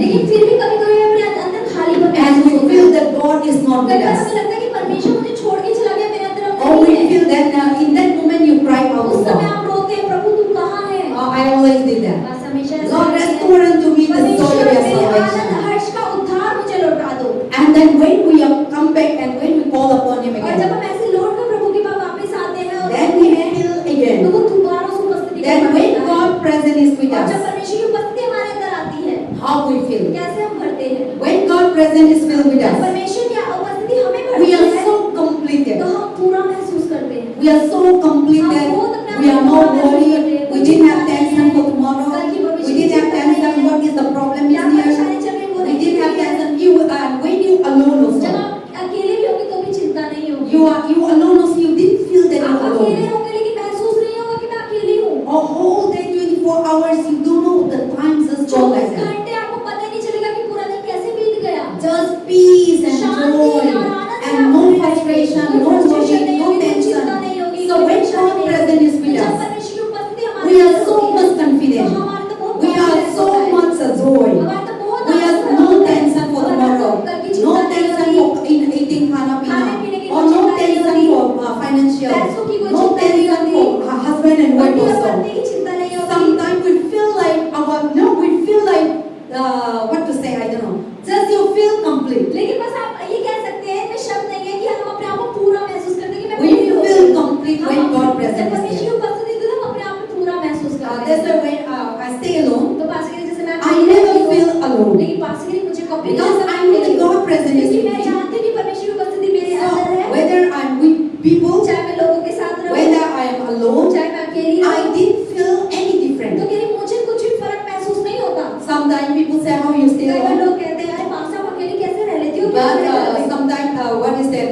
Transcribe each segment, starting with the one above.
लेकिन फिर भी कभी-कभी अपने अंदर खालीपन and महसूस we होता feel है। that God is not कई with बार us. हमें लगता है कि परमेश्वर मुझे छोड़ के चला गया, मेरे अंदर अब Or we नहीं है। feel that in that moment you cry out उस to समय God. आप रोते हैं, प्रभु तू कहाँ है? I always did that. बस हमेशा ऐसा Lord, करते हैं। restore unto me the joy परमेश्वर of your मेरे आनंद salvation. हर्ष का उद्धार मुझे लौटा दो। And then when we have come back and when we call upon Him और जब again, हम ऐसे लौट कर प्रभु के पास वापस आते हैं और then रोते we हैं, feel तो again. वो दोबारा उस उपस्थिति को Then भरता when है। God present is with और जब us, परमेश्वर की उपस्थिति हमारे अंदर आती है, how we feel. कैसे हम भरते हैं? When God present is filled with जब us, परमेश्वर की उपस्थिति हमें we भरती are है, so completed. तो हम पूरा महसूस करते हैं। We are so completed. We are not worried. We didn't have tension for tomorrow. We didn't have tension what is the problem is क्या परेशानी चल रही है वो here. We नहीं didn't have है। tension. You when you alone जब also, आप अकेले भी होंगे तो भी चिंता नहीं होगी। you alone also you didn't feel that you आप are अकेले alone. होंगे लेकिन महसूस नहीं होगा कि मैं अकेली हूँ। A whole day, 24 hours, you don't know the time just go 24 like that. घंटे आपको पता नहीं चलेगा कि पूरा दिन कैसे बीत गया। Just peace and Shanti joy और आनंद से and आप no रहेंगे। frustration, कोई no frustration worry, नहीं no होगी, कोई चिंता tension. नहीं होगी, So कोई when परेशानी God नहीं present is होगी। with तो जब us, परमेश्वर की उपस्थिति हमारे we are अंदर so होती है, much तो confident. हमारे तो बहुत We are confidence so होता है। much joy. हमारे तो बहुत We have आनंद no होता है। tension for हमारे tomorrow, तो कल की no चिंता नहीं tension होगी। for eating khana खाने पीने की pina, or कोई no चिंता नहीं tension होती। for financial, पैसों की कोई no चिंता नहीं tension होती। for husband and wife पति और also. पत्नी की चिंता नहीं होती। Sometimes we feel like we feel like what to say, I don't know. Just you feel complete. लेकिन बस आप ये कह सकते हैं, इसमें शब्द नहीं है कि हम अपने आप को पूरा महसूस करते हैं कि मैं We पूरी हो feel गई। complete when हम God जब present is परमेश्वर की there. उपस्थिति होती है, हम अपने आप को पूरा महसूस करते हैं। That's why when I stay alone, तो पास्टर जैसे मैं I never feel alone. लेकिन पास्टर मुझे कभी Because I know that God present is क्योंकि with मैं me. जानती हूँ कि परमेश्वर की उपस्थिति मेरे So अंदर है। whether I'm with people, चाहे मैं लोगों के साथ रहूं, whether I am alone, चाहे मैं अकेली I रहूं, didn't feel any तो different. मेरी मुझे कुछ भी फर्क महसूस नहीं होता। Sometimes people say, how you stay कई बार alone? लोग कहते हैं, अरे पास्टर आप अकेले कैसे रह लेती हो? But sometimes what is that?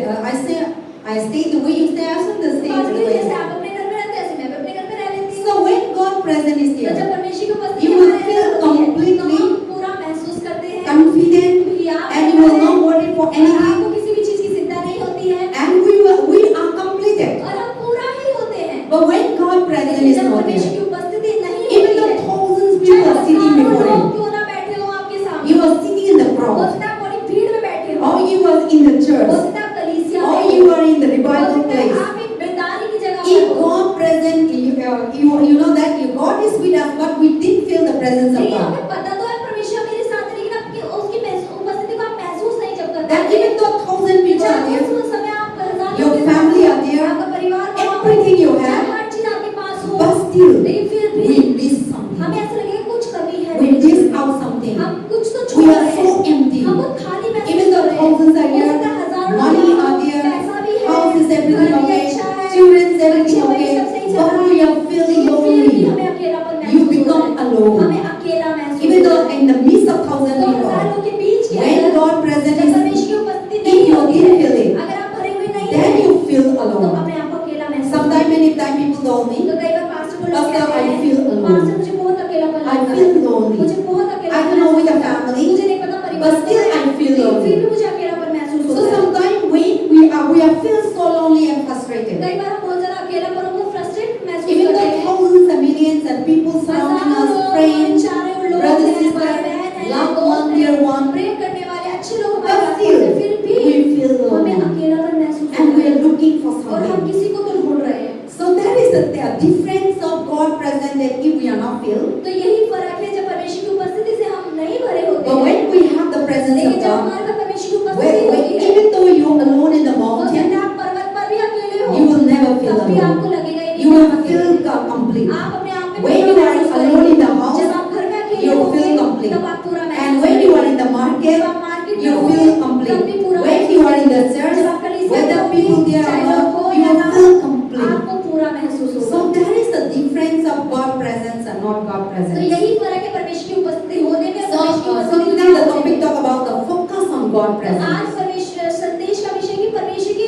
I stay the way you stay. I also stay the pastor way you जैसे stay. आप अपने घर में रहते हैं, ऐसे मैं भी अपने घर में रह लेती हूँ। So when God present is तो here, जब परमेश्वर की उपस्थिति you will हमारे feel अंदर होती है, completely तो हम पूरा महसूस करते हैं confident, कि आप and you will not worry for और anything, आपको किसी भी चीज की चिंता नहीं होती है and we are completed. और हम पूरा ही होते हैं। But when God present लेकिन is जब not परमेश्वर की there, उपस्थिति नहीं even होती though है, thousands चाहे people are sitting हजारों before लोग Him, क्यों ना बैठे हो आपके सामने, you are sitting in the हो crowd, सकता है बड़ी भीड़ में बैठे हो, or you are in the हो church, सकता है कलीसिया or में, you are in the हो revival सकता है place. आप एक बेदारी की जगह If पर हो। God present, you know that if God is with us, but we didn't feel the presence of लेकिन God. हमें पता तो है परमेश्वर मेरे साथ है, लेकिन आपकी उसकी उपस्थिति को आप महसूस नहीं जब करते That even though 1,000 people are there, उस समय आप हजार your लोग के family साथ are there, आपका परिवार वहाँ हो, everything you चाहे have, हर चीज आपके पास हो, but still लेकिन फिर भी we miss something. हमें ऐसा लगेगा कुछ कमी है, We miss out something. हम कुछ तो We छोड़ are रहे so हैं, empty. हम बहुत खाली महसूस Even though कर रहे हैं। thousands are हो here, सकता है हजारों लोग money यहाँ are हो, there, पैसा भी है, house is everything घर भी okay, अच्छा है, children's everything बच्चे वही okay, सब सही चल but रहा we है, are feeling फिर भी lonely. हमें अकेलापन You महसूस become होता है, alone. हमें अकेला महसूस Even होता though है। in the midst of 1,000 तो हजार people, लोग के बीच के when अंदर God present जब is, परमेश्वर की उपस्थिति if नहीं you होती didn't है, feel it, अगर आप भरे हुए नहीं then हैं, you feel तो alone. अपने आप को अकेला महसूस Sometimes many times people told me, तो कई बार पास्टर को लोग Pastor, कहते I हैं, feel alone. पास्टर मुझे बहुत अकेलापन I लगता feel है, lonely. मुझे बहुत I अकेलापन don't know with the महसूस होता है, family, मुझे नहीं पता परिवार but still में, I feel लेकिन lonely. फिर भी मुझे अकेलापन महसूस So होता है। sometimes when we are feel so lonely and frustrated, कई बार हम बहुत ज्यादा अकेलापन को फ्रस्ट्रेट महसूस even करते though हैं, thousands and millions and people surrounding हजारों us, लोग, friends, चारों लोग brothers, हैं, sisters, भाई बहन हैं, loved दोस्त one, हैं, dear one, प्रेम करने वाले अच्छे लोग but हमारे पास still हैं, फिर भी we feel हमें lonely अकेलापन महसूस and होता we है are looking for और हम something. किसी को तो ढूंढ रहे हैं। So that is the difference of God present that if we are not filled, तो यही फर्क है जब परमेश्वर की उपस्थिति से हम नहीं भरे होते but हैं, when we have the presence लेकिन of जब God, हमारे पास परमेश्वर की उपस्थिति होती है, even though you are alone in the हो mountain, सकता है आप पर्वत पर भी अकेले हो, you will never feel तब भी alone. आपको लगेगा ही You नहीं will आप अकेले feel हैं। complete. आप अपने आप में When पूरा you are महसूस alone in the करेंगे। house, जब आप घर में अकेले you होंगे, feel complete. तब आप पूरा महसूस And when you are in the market, जब आप मार्केट में you होंगे, feel तब भी complete. पूरा When महसूस you are in the करेंगे। church, जब आप कलीसिया में whether होंगे, people there चाहे or लोग not, हो you या will ना feel हो, complete. आपको पूरा महसूस होगा। So that is the difference of God presence and not God तो presence. यही फर्क है परमेश्वर की उपस्थिति होने में और So परमेश्वर की उपस्थिति today ना the होने topic में। talk about the focus on God आज presence. परमेश्वर संदेश का विषय कि परमेश्वर की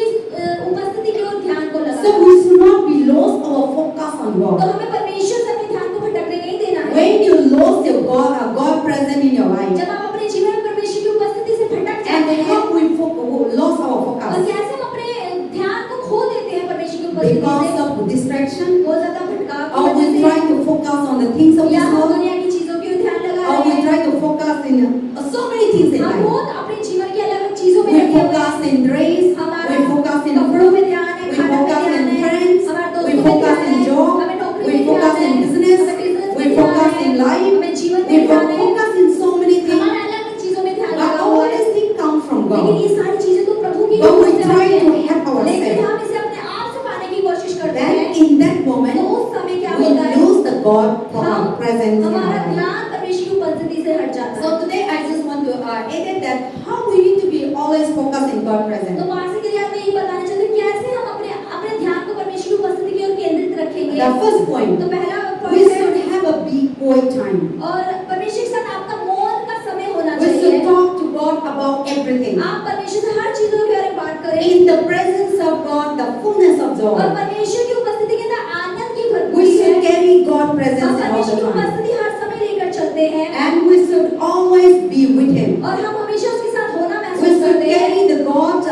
उपस्थिति की ओर ध्यान को So लगाना। we should not be lost our focus on तो God. हमें परमेश्वर से अपने ध्यान को भटकने नहीं देना है। When you lost your God present in your life, जब आप अपने जीवन में परमेश्वर की उपस्थिति से भटक and जाते हैं how we lost our और focus कैसे हम अपने ध्यान को खो देते हैं परमेश्वर की उपस्थिति because से, of distraction, बहुत ज्यादा भटकाव की or we वजह try से, to focus on the things of या this हम world, दुनिया की चीजों की ओर ध्यान लगा or रहे we हैं, try to focus in so many things in हम life. बहुत अपने जीवन की अलग अलग चीजों में We लगे हुए हैं। focus in dress, हमारा we focus in कपड़ों में food, ध्यान है, we खाना में focus ध्यान in है, friends, हमारे we दोस्तों में focus ध्यान in है, job, हमें नौकरी we में focus ध्यान in है, business, हमें बिजनेस we में ध्यान focus है, in life, हमें जीवन we में ध्यान है, focus in so many things. हमारा अलग अलग चीजों में ध्यान But लगा all हुआ है। these things come from लेकिन God. ये सारी चीजें तो प्रभु की But we ओर से try आती to हैं। help लेकिन ourselves. हम इसे अपने आप से पाने की कोशिश करते Then हैं। in that moment, तो उस समय क्या we होता है? lose the God from हम our presence in our हमारा life. ध्यान परमेश्वर की उपस्थिति से हट जाता है। So today I just want to edit that how we need to be always focused in God's तो presence. वासी के लिए मैं ये बताना चाहती हूँ कैसे हम अपने अपने ध्यान को परमेश्वर की उपस्थिति की ओर केंद्रित रखेंगे। The first point, तो पहला we point है should have a big quiet time. और परमेश्वर के साथ आपका मौन का समय होना We चाहिए। should talk to God about everything. आप परमेश्वर से हर चीजों के बारे में बात करें। In the presence of God, the fullness of और joy. परमेश्वर की उपस्थिति के अंदर आनंद की We भरपूरी है। should carry God's हम presence all परमेश्वर the की time. उपस्थिति हर समय लेकर चलते हैं And we should always be with Him. और हम हमेशा उसके साथ होना We महसूस should करते हैं। carry the God,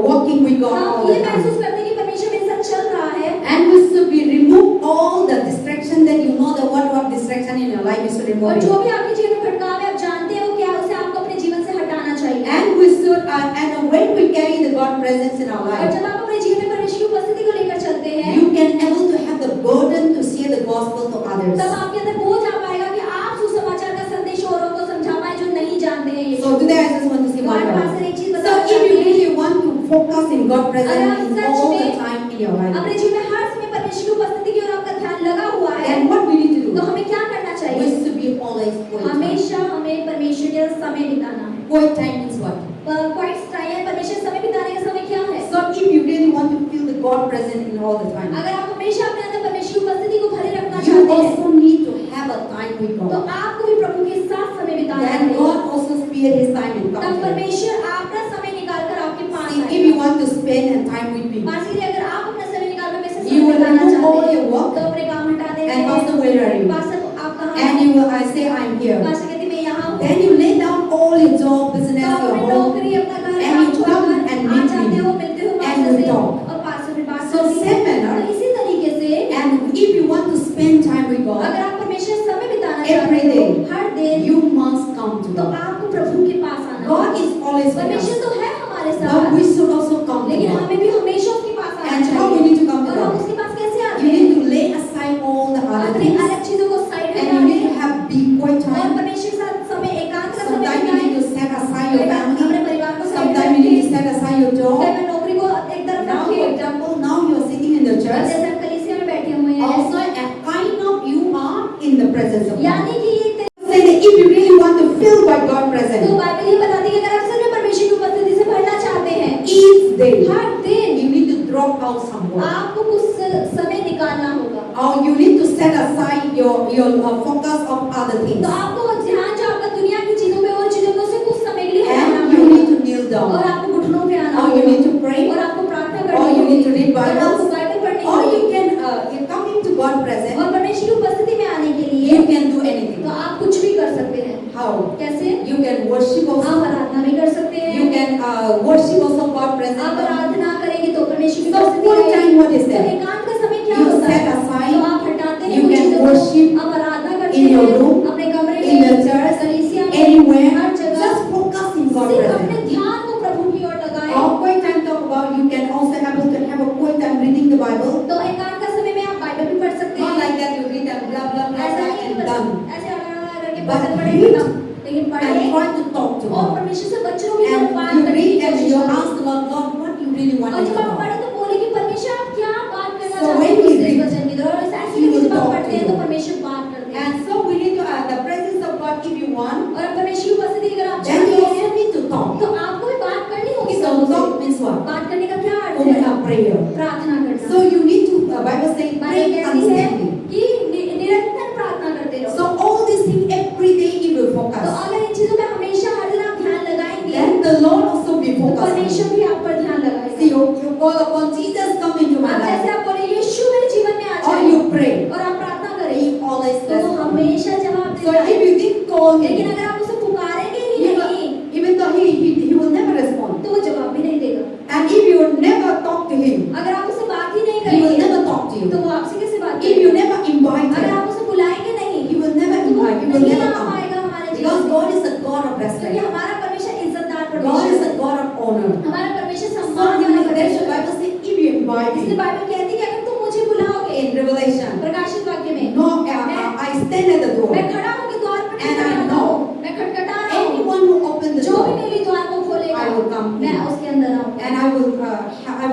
walking with God all हम the ये time. महसूस करते हैं कि परमेश्वर मेरे साथ चल रहा है And we should be remove all the distraction that you know the what distraction in your life. You should और remove जो it. भी आपके जीवन में भटकाव है आप जानते हो क्या उसे आपको अपने जीवन से हटाना चाहिए। And we should and when we carry the God presence in our और life, जब आप अपने जीवन में परमेश्वर की उपस्थिति को लेकर चलते हैं you can able to have the burden to share the gospel to others. तब आपके अंदर बोझ आ पाएगा कि आप सुसमाचार का संदेश औरों को समझा पाए जो नहीं जानते हैं ये। So today I just want to say one हमारे पास more. एक चीज So बताना if you चाहते हैं really want to focus in God presence in such all the में time in your life, अपने जीवन में हर समय परमेश्वर की उपस्थिति की ओर आपका ध्यान लगा हुआ है then what we need to तो do? हमें क्या करना We चाहिए? should be always quiet. हमेशा हमें परमेश्वर के साथ समय बिताना है। Quiet time means what? Quiet time परमेश्वर से समय बिताने का समय क्या है? So if you really want to feel the God present in all the time, अगर आप हमेशा अपने अंदर परमेश्वर की उपस्थिति को भरे रखना you चाहते हैं also need to have a time with तो God. आपको भी प्रभु के साथ समय बिताना Then है। God also spare His time and तब come to you. परमेश्वर अपना समय निकाल कर आपके पास See, if आएगा। you want to spend time with me, इसीलिए अगर आप अपना समय निकाल कर मेरे से You समय will बिताना remove all चाहते your हैं work तो अपने काम हटा देते and Pastor, हैं। where are you? पास्टर आप कहाँ And हैं? you will, I say, I'm here. Pastor कहते मैं यहाँ हूँ। Then you lay down all your job, business, तो your अपनी home, नौकरी अपना घर and काम you छोड़कर come and आप meet जाते हो me. मिलते हो And पास्टर we से talk. और पास्टर भी बात So करती same है। manner, तो इसी तरीके से and if you want to spend time with God, अगर आप परमेश्वर से समय बिताना Every चाहते हो day, हर दिन you must come to तो God. आपको प्रभु के पास आना God है। is always with परमेश्वर us, तो है हमारे but साथ we should also come to लेकिन God. हमें भी हमेशा उसके पास आना And how we चाहिए need to come to और हम God? उसके पास कैसे आते You हैं? need to lay aside all the other अपने things, अलग चीजों को साइड में and you need to डालें have big quiet और time. परमेश्वर के साथ समय एकांत का समय Sometimes you need बिताएं। to set aside your अपने family. परिवार को side Sometimes you need to set aside your कई job. बार नौकरी को एक तरफ Now, for रखिए example, now you are sitting in the और church. जैसे आप कलीसिया में बैठे हुए हैं Also, a kind of you are in the presence of God. यानी कि ये एक Say that if you really want to feel by God तो present, बाइबल ये बताती है कि अगर आप सच में परमेश्वर की उपस्थिति से भरना चाहते हैं each day हर दिन you need to drop out some work, आपको कुछ समय निकालना होगा or you need to set aside your focus of other तो things, आपको ध्यान जो आपका दुनिया की चीजों पे और चीजों में से कुछ समय के लिए हटाना and you need पड़ेगा to kneel और down, आपको घुटनों पे आना or you होगा need to pray, और आपको प्रार्थना or करनी you need to होगी read और आपको Bibles, बाइबल पढ़नी or होगी you can you come into God present. और परमेश्वर की उपस्थिति में आने के लिए You can do anything. तो आप कुछ भी कर सकते हैं How? कैसे You can worship आप also. आराधना भी कर सकते हैं You can worship also God आप present. आराधना करेंगे तो परमेश्वर की So उपस्थिति what आएगी। time? What is तो that? एकांत का समय क्या You होता है set aside. तो आप हटाते हैं You कुछ can चीजों worship को आप आराधना करते in your हैं room, अपने कमरे in the में church, कलीसिया में anywhere. हर जगह Just focus in God सिर्फ present. अपने ध्यान को प्रभु की ओर लगाएं Or quiet time talk about you can also able to have a quiet time reading the Bible. तो एकांत का समय में आप बाइबल भी पढ़ सकते Not हैं like that you read and blah blah blah ऐसा blah नहीं and कि बस done. ऐसे आराधना करके But वचन पढ़े read खत्म लेकिन And पढ़े try to talk to और God. परमेश्वर से बच्चों की And तरफ बात you करने की read and कोशिश you करें ask the Lord, Lord, what you really want और to जब आप know. पढ़े तो बोले कि परमेश्वर आप क्या बात करना So चाहते when हैं we इस read, वचन की तरफ और ऐसे He में will जब आप talk पढ़ते to हैं you. तो परमेश्वर बात करते हैं And so we need to the presence of God if you want. और परमेश्वर की उपस्थिति अगर आप Then you चाहते also हैं need to talk. तो आपको भी बात करनी होगी So प्रभु से talk means what? बात करने का क्या अर्थ Open है a prayer. प्रार्थना करना So you need to Bible says pray Bible कहती है constantly. कि निरंतर प्रार्थना करते रहो So all these things every day you will तो focus. अगर इन चीजों पे हमेशा हर दिन आप ध्यान लगाएंगे Then the Lord also be तो focused. परमेश्वर भी आप पर ध्यान लगाएगा See, you call upon Jesus, come into my आप जैसे life. आप बोले यीशु मेरे जीवन में आ Or जाए you pray. और आप प्रार्थना करें He always तो वो does. हमेशा जवाब So देता है if you didn't call लेकिन me, अगर क्योंकि respect. हमारा परमेश्वर इज्जतदार God परमेश्वर is है। a God of honor. हमारा परमेश्वर So सम्मान in वाला the परमेश्वर है। Bible says, if you invite इसलिए me बाइबल कहती है कि अगर तुम मुझे बुलाओगे in Revelation, प्रकाशित वाक्य में no, I stand at the door. मैं खड़ा होकर द्वार पर And I खटखटाता know. हूँ, मैं खटखटा रहा हूँ, Anyone who opens the जो भी door, मेरे लिए द्वार को खोलेगा I will come मैं in. उसके अंदर आऊंगा, and I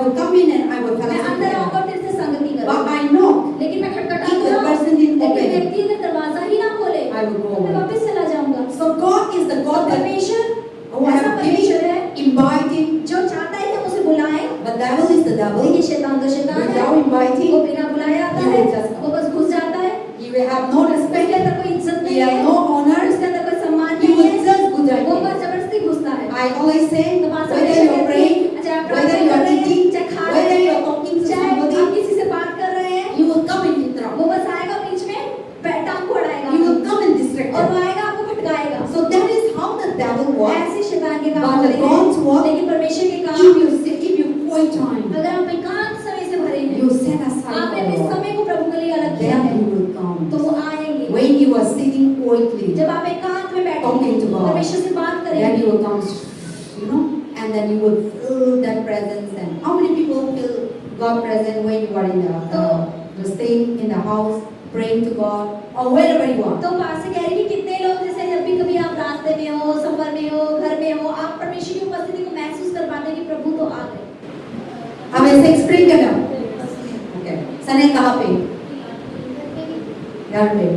will come in and I will मैं fellowship अंदर with आऊंगा him. और तेरे से संगति But करूंगा। I know लेकिन मैं खटखटा if तो the रहा person हूँ, didn't लेकिन open, व्यक्ति अगर दरवाजा ही ना खोले I will go तो मैं away. वापस चला जाऊंगा। So God is the तो God that परमेश्वर who ऐसा have परमेश्वर है given, inviting. जो चाहता है कि हम उसे बुलाएं, The devil is the devil. लेकिन शैतान तो शैतान है, Without वो inviting, बिना बुलाए आता he है, will just come. वो बस घुस जाता है, He will have no उसके respect. अंदर कोई इज्जत He नहीं has है, no honor. उसके अंदर कोई सम्मान He नहीं will है, just go वो there. बस जबरदस्ती घुसता है। I always say, तो बात whether समझ you are praying, चाहे आप whether प्रार्थना you कर are रहे हैं, eating, चाहे खा whether रहे you हैं, are talking to चाहे आप somebody, किसी से बात कर रहे हैं, he will come and interrupt. वो बस आएगा बीच में, टांग को अड़ाएगा He will come and distract और you. वो आएगा आपको भटकाएगा। So that is how the devil works. ऐसे शैतान के काम But होते the God's हैं, work, लेकिन परमेश्वर के काम if you quiet time, अगर हम एकांत समय से भरे हैं, you set aside आपने for अपने the Lord, समय को प्रभु के लिए अलग किया then है, he will come. तो वो आएंगे। When you are sitting quietly, जब आप एकांत में बैठे Talking to God, परमेश्वर से बात then करेंगे, you will come, and then you will feel that presence. And how many people feel God present when you are in the staying in the house, praying to God, or wherever you are? तो पास से कह रही कि कितने लोग जैसे जब भी कभी आप रास्ते में हो, सफर में हो, घर में हो, आप परमेश्वर की उपस्थिति को महसूस कर पाते हैं कि प्रभु तो आ गए। अब ऐसे एक्सप्लेन करना। Okay. सने कहाँ पे? घर पे।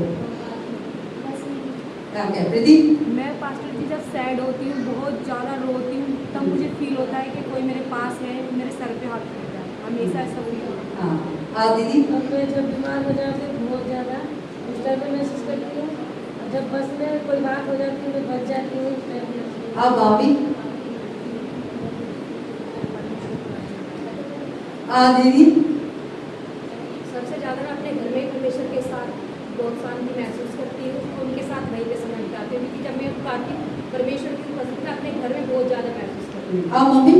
Okay. प्रीति? मैं पास्टर जी जब सैड होती हूँ, बहुत ज़्यादा रोती हूँ, तब मुझे फील होता है कि कोई मेरे पास है, मेरे सर पे हाथ रख जाए, हमेशा ऐसा फील होता है। हाँ दीदी? और मैं जब बीमार हो जाती हूँ बहुत ज़्यादा, उस टाइम पे महसूस करती हूँ। और जब बस में कोई बात हो जाती है, मैं बच जाती हूँ उस टाइम पे। हाँ भाभी? हाँ दीदी? सबसे ज़्यादा मैं अपने घर में परमेश्वर के साथ बहुत शांति महसूस करती हूँ, उनके साथ वहीं पे समय बिताती हूँ, क्योंकि जब मैं पाती हूँ परमेश्वर की उपस्थिति अपने घर में बहुत ज़्यादा महसूस करती हूँ। हाँ मम्मी?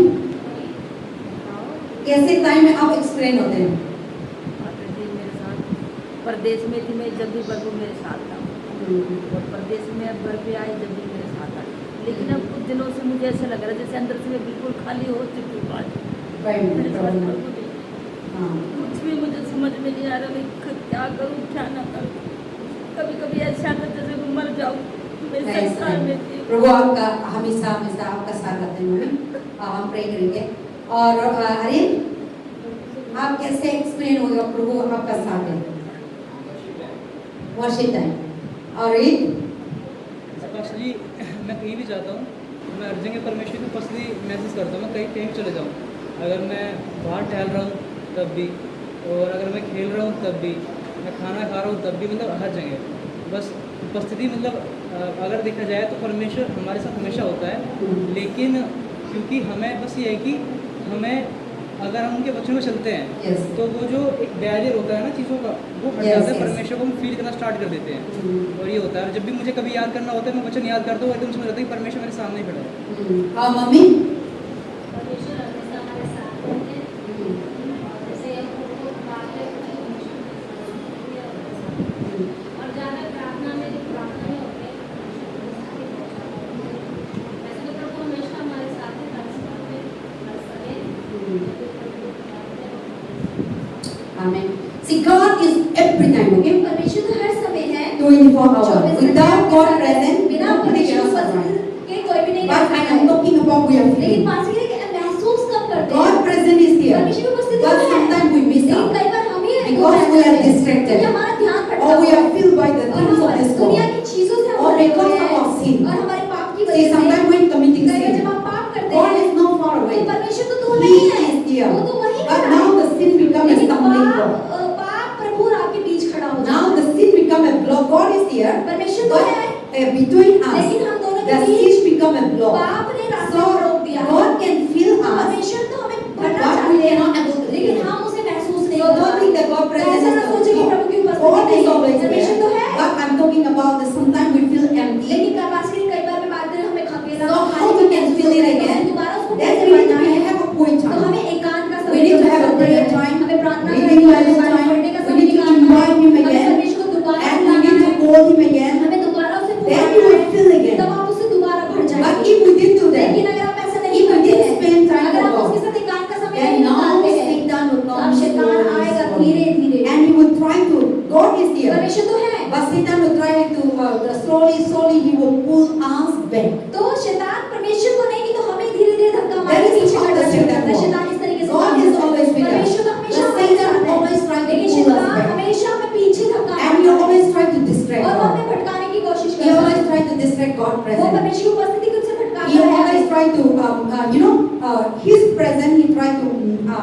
कैसे टाइम में आप एक्सप्लेन होते हैं? पास्टर जी मेरे साथ परदेश में थी, मैं जब भी प्रभु मेरे साथ था, और परदेश में अब घर पे आई जब भी मेरे साथ था। लेकिन अब कुछ दिनों से मुझे ऐसा लग रहा है जैसे अंदर से मैं बिल्कुल खाली हो चुकी हूँ आज। मेरे साथ प्रभु नहीं। कुछ भी मुझे समझ में नहीं आ रहा, मैं क्या करूँ क्या ना करूँ। कभी कभी ऐसा आता है जैसे मैं मर जाऊँ। मैं संसार में थी। प्रभु आपका हमेशा हमेशा आपका साथ रहते हैं मम्मी। हम प्रे करेंगे। और आर्यन आप कैसे एक्सप्लेन होगा प्रभु आपका साथ है? Worship time. और पास्टर जी मैं कहीं भी जाता हूँ, मैं हर जगह परमेश्वर की उपस्थिति महसूस करता हूँ। मैं कहीं भी चले जाऊँ, अगर मैं बाहर टहल रहा हूँ तब भी, और अगर मैं खेल रहा हूँ तब भी, मैं खाना खा रहा हूँ तब भी, मतलब हर जगह बस उपस्थिति। मतलब अगर देखा जाए तो परमेश्वर हमारे साथ हमेशा होता है, लेकिन क्योंकि हमें बस ये है कि हमें अगर हम उनके बच्चों में चलते हैं तो वो जो एक बैरियर होता है ना चीज़ों का, वो हट जाता है। परमेश्वर को हम फील करना स्टार्ट कर देते हैं, और ये होता है। जब भी मुझे कभी याद करना होता है, मैं वचन याद करता हूँ, एकदम समझ आता है कि परमेश्वर मेरे सामने ही खड़ा है। हाँ मम्मी? परमेश्वर हमेशा हमारे साथ रहते हैं। जैसे हमको बात है और ज़्यादा प्रार्थना में जो प्रार्थना में होते हैं, वैसे तो प्रभु हमेशा हमारे साथ है, हर समय हर समय। Amen. See, God is every time, okay? परमेश्वर तो हर समय है, 24 hours. 24 घंटे Without God आपके साथ है। present, बिना nobody परमेश्वर can उपस्थित survive. के कोई भी नहीं But रह I सकता am है। talking about we are लेकिन feeling. पास ये है कि महसूस कब करते हैं? God present is here. परमेश्वर की उपस्थिति But है। sometimes we miss लेकिन out. कई बार हम ही Because we are distracted. क्योंकि हमारा ध्यान भटका Or we हुआ are है। filled by the और things हम of this दुनिया world. की चीजों से हम Or भरे because हुए of हैं। our sin. और हमारे पाप की See, वजह से sometimes when committing कई बार sin, जब हम पाप करते God हैं is not far तो away. परमेश्वर तो दूर He नहीं है, is here. वो तो वहीं But खड़ा now है। the sin become a लेकिन stumbling block. पाप प्रभु और आपके बीच खड़ा हो Now जाता the sin become a block. God is here. परमेश्वर तो है, But between us, लेकिन हम दोनों के the beach sin become a block. पाप ने रास्ते So को रोक दिया। God can fill us, परमेश्वर तो हमें भरना but we चाहते cannot हैं, able to लेकिन fill. हम उसे महसूस नहीं So कर don't think that God पाते। present ऐसा is ना सोचिए कि प्रभु की उपस्थिति God is नहीं है। always परमेश्वर तो there. है, But I'm talking about that sometimes we feel empty. लेकिन कैपेसिटी कई बार मैं बात करें हमें खकेला So how we can fill it again? दोबारा उसको Then कैसे we need भरना to है? have a quiet तो time. हमें एकांत का We need to have a prayer समय time. हमें प्रार्थना Reading करनी Bible है, time. पढ़ने का We समय need to निकालना है, invite Him हमें again. परमेश्वर को दोबारा And we बुलाना need है, to call Him again. हमें दोबारा उसे Then पुकारना you will है, fill again. तब आप उसे दोबारा भर he will pull us back. तो शैतान परमेश्वर को नहीं कि तो हमें धीरे-धीरे धक्का मार That के is पीछे how the करता Satan है। works. शैतान इस तरीके से God काम is करता है। always with us. परमेश्वर तो हमेशा The हमारे Satan साथ है। always tries to लेकिन pull us शैतान back. हमेशा हमें पीछे धक्का And he मारता है always tries to distract और वो God. हमें भटकाने की कोशिश He करता always है। tries to distract God's वो presence. परमेश्वर की उपस्थिति को उससे He भटकाता always है। tries to, his presence, he tries to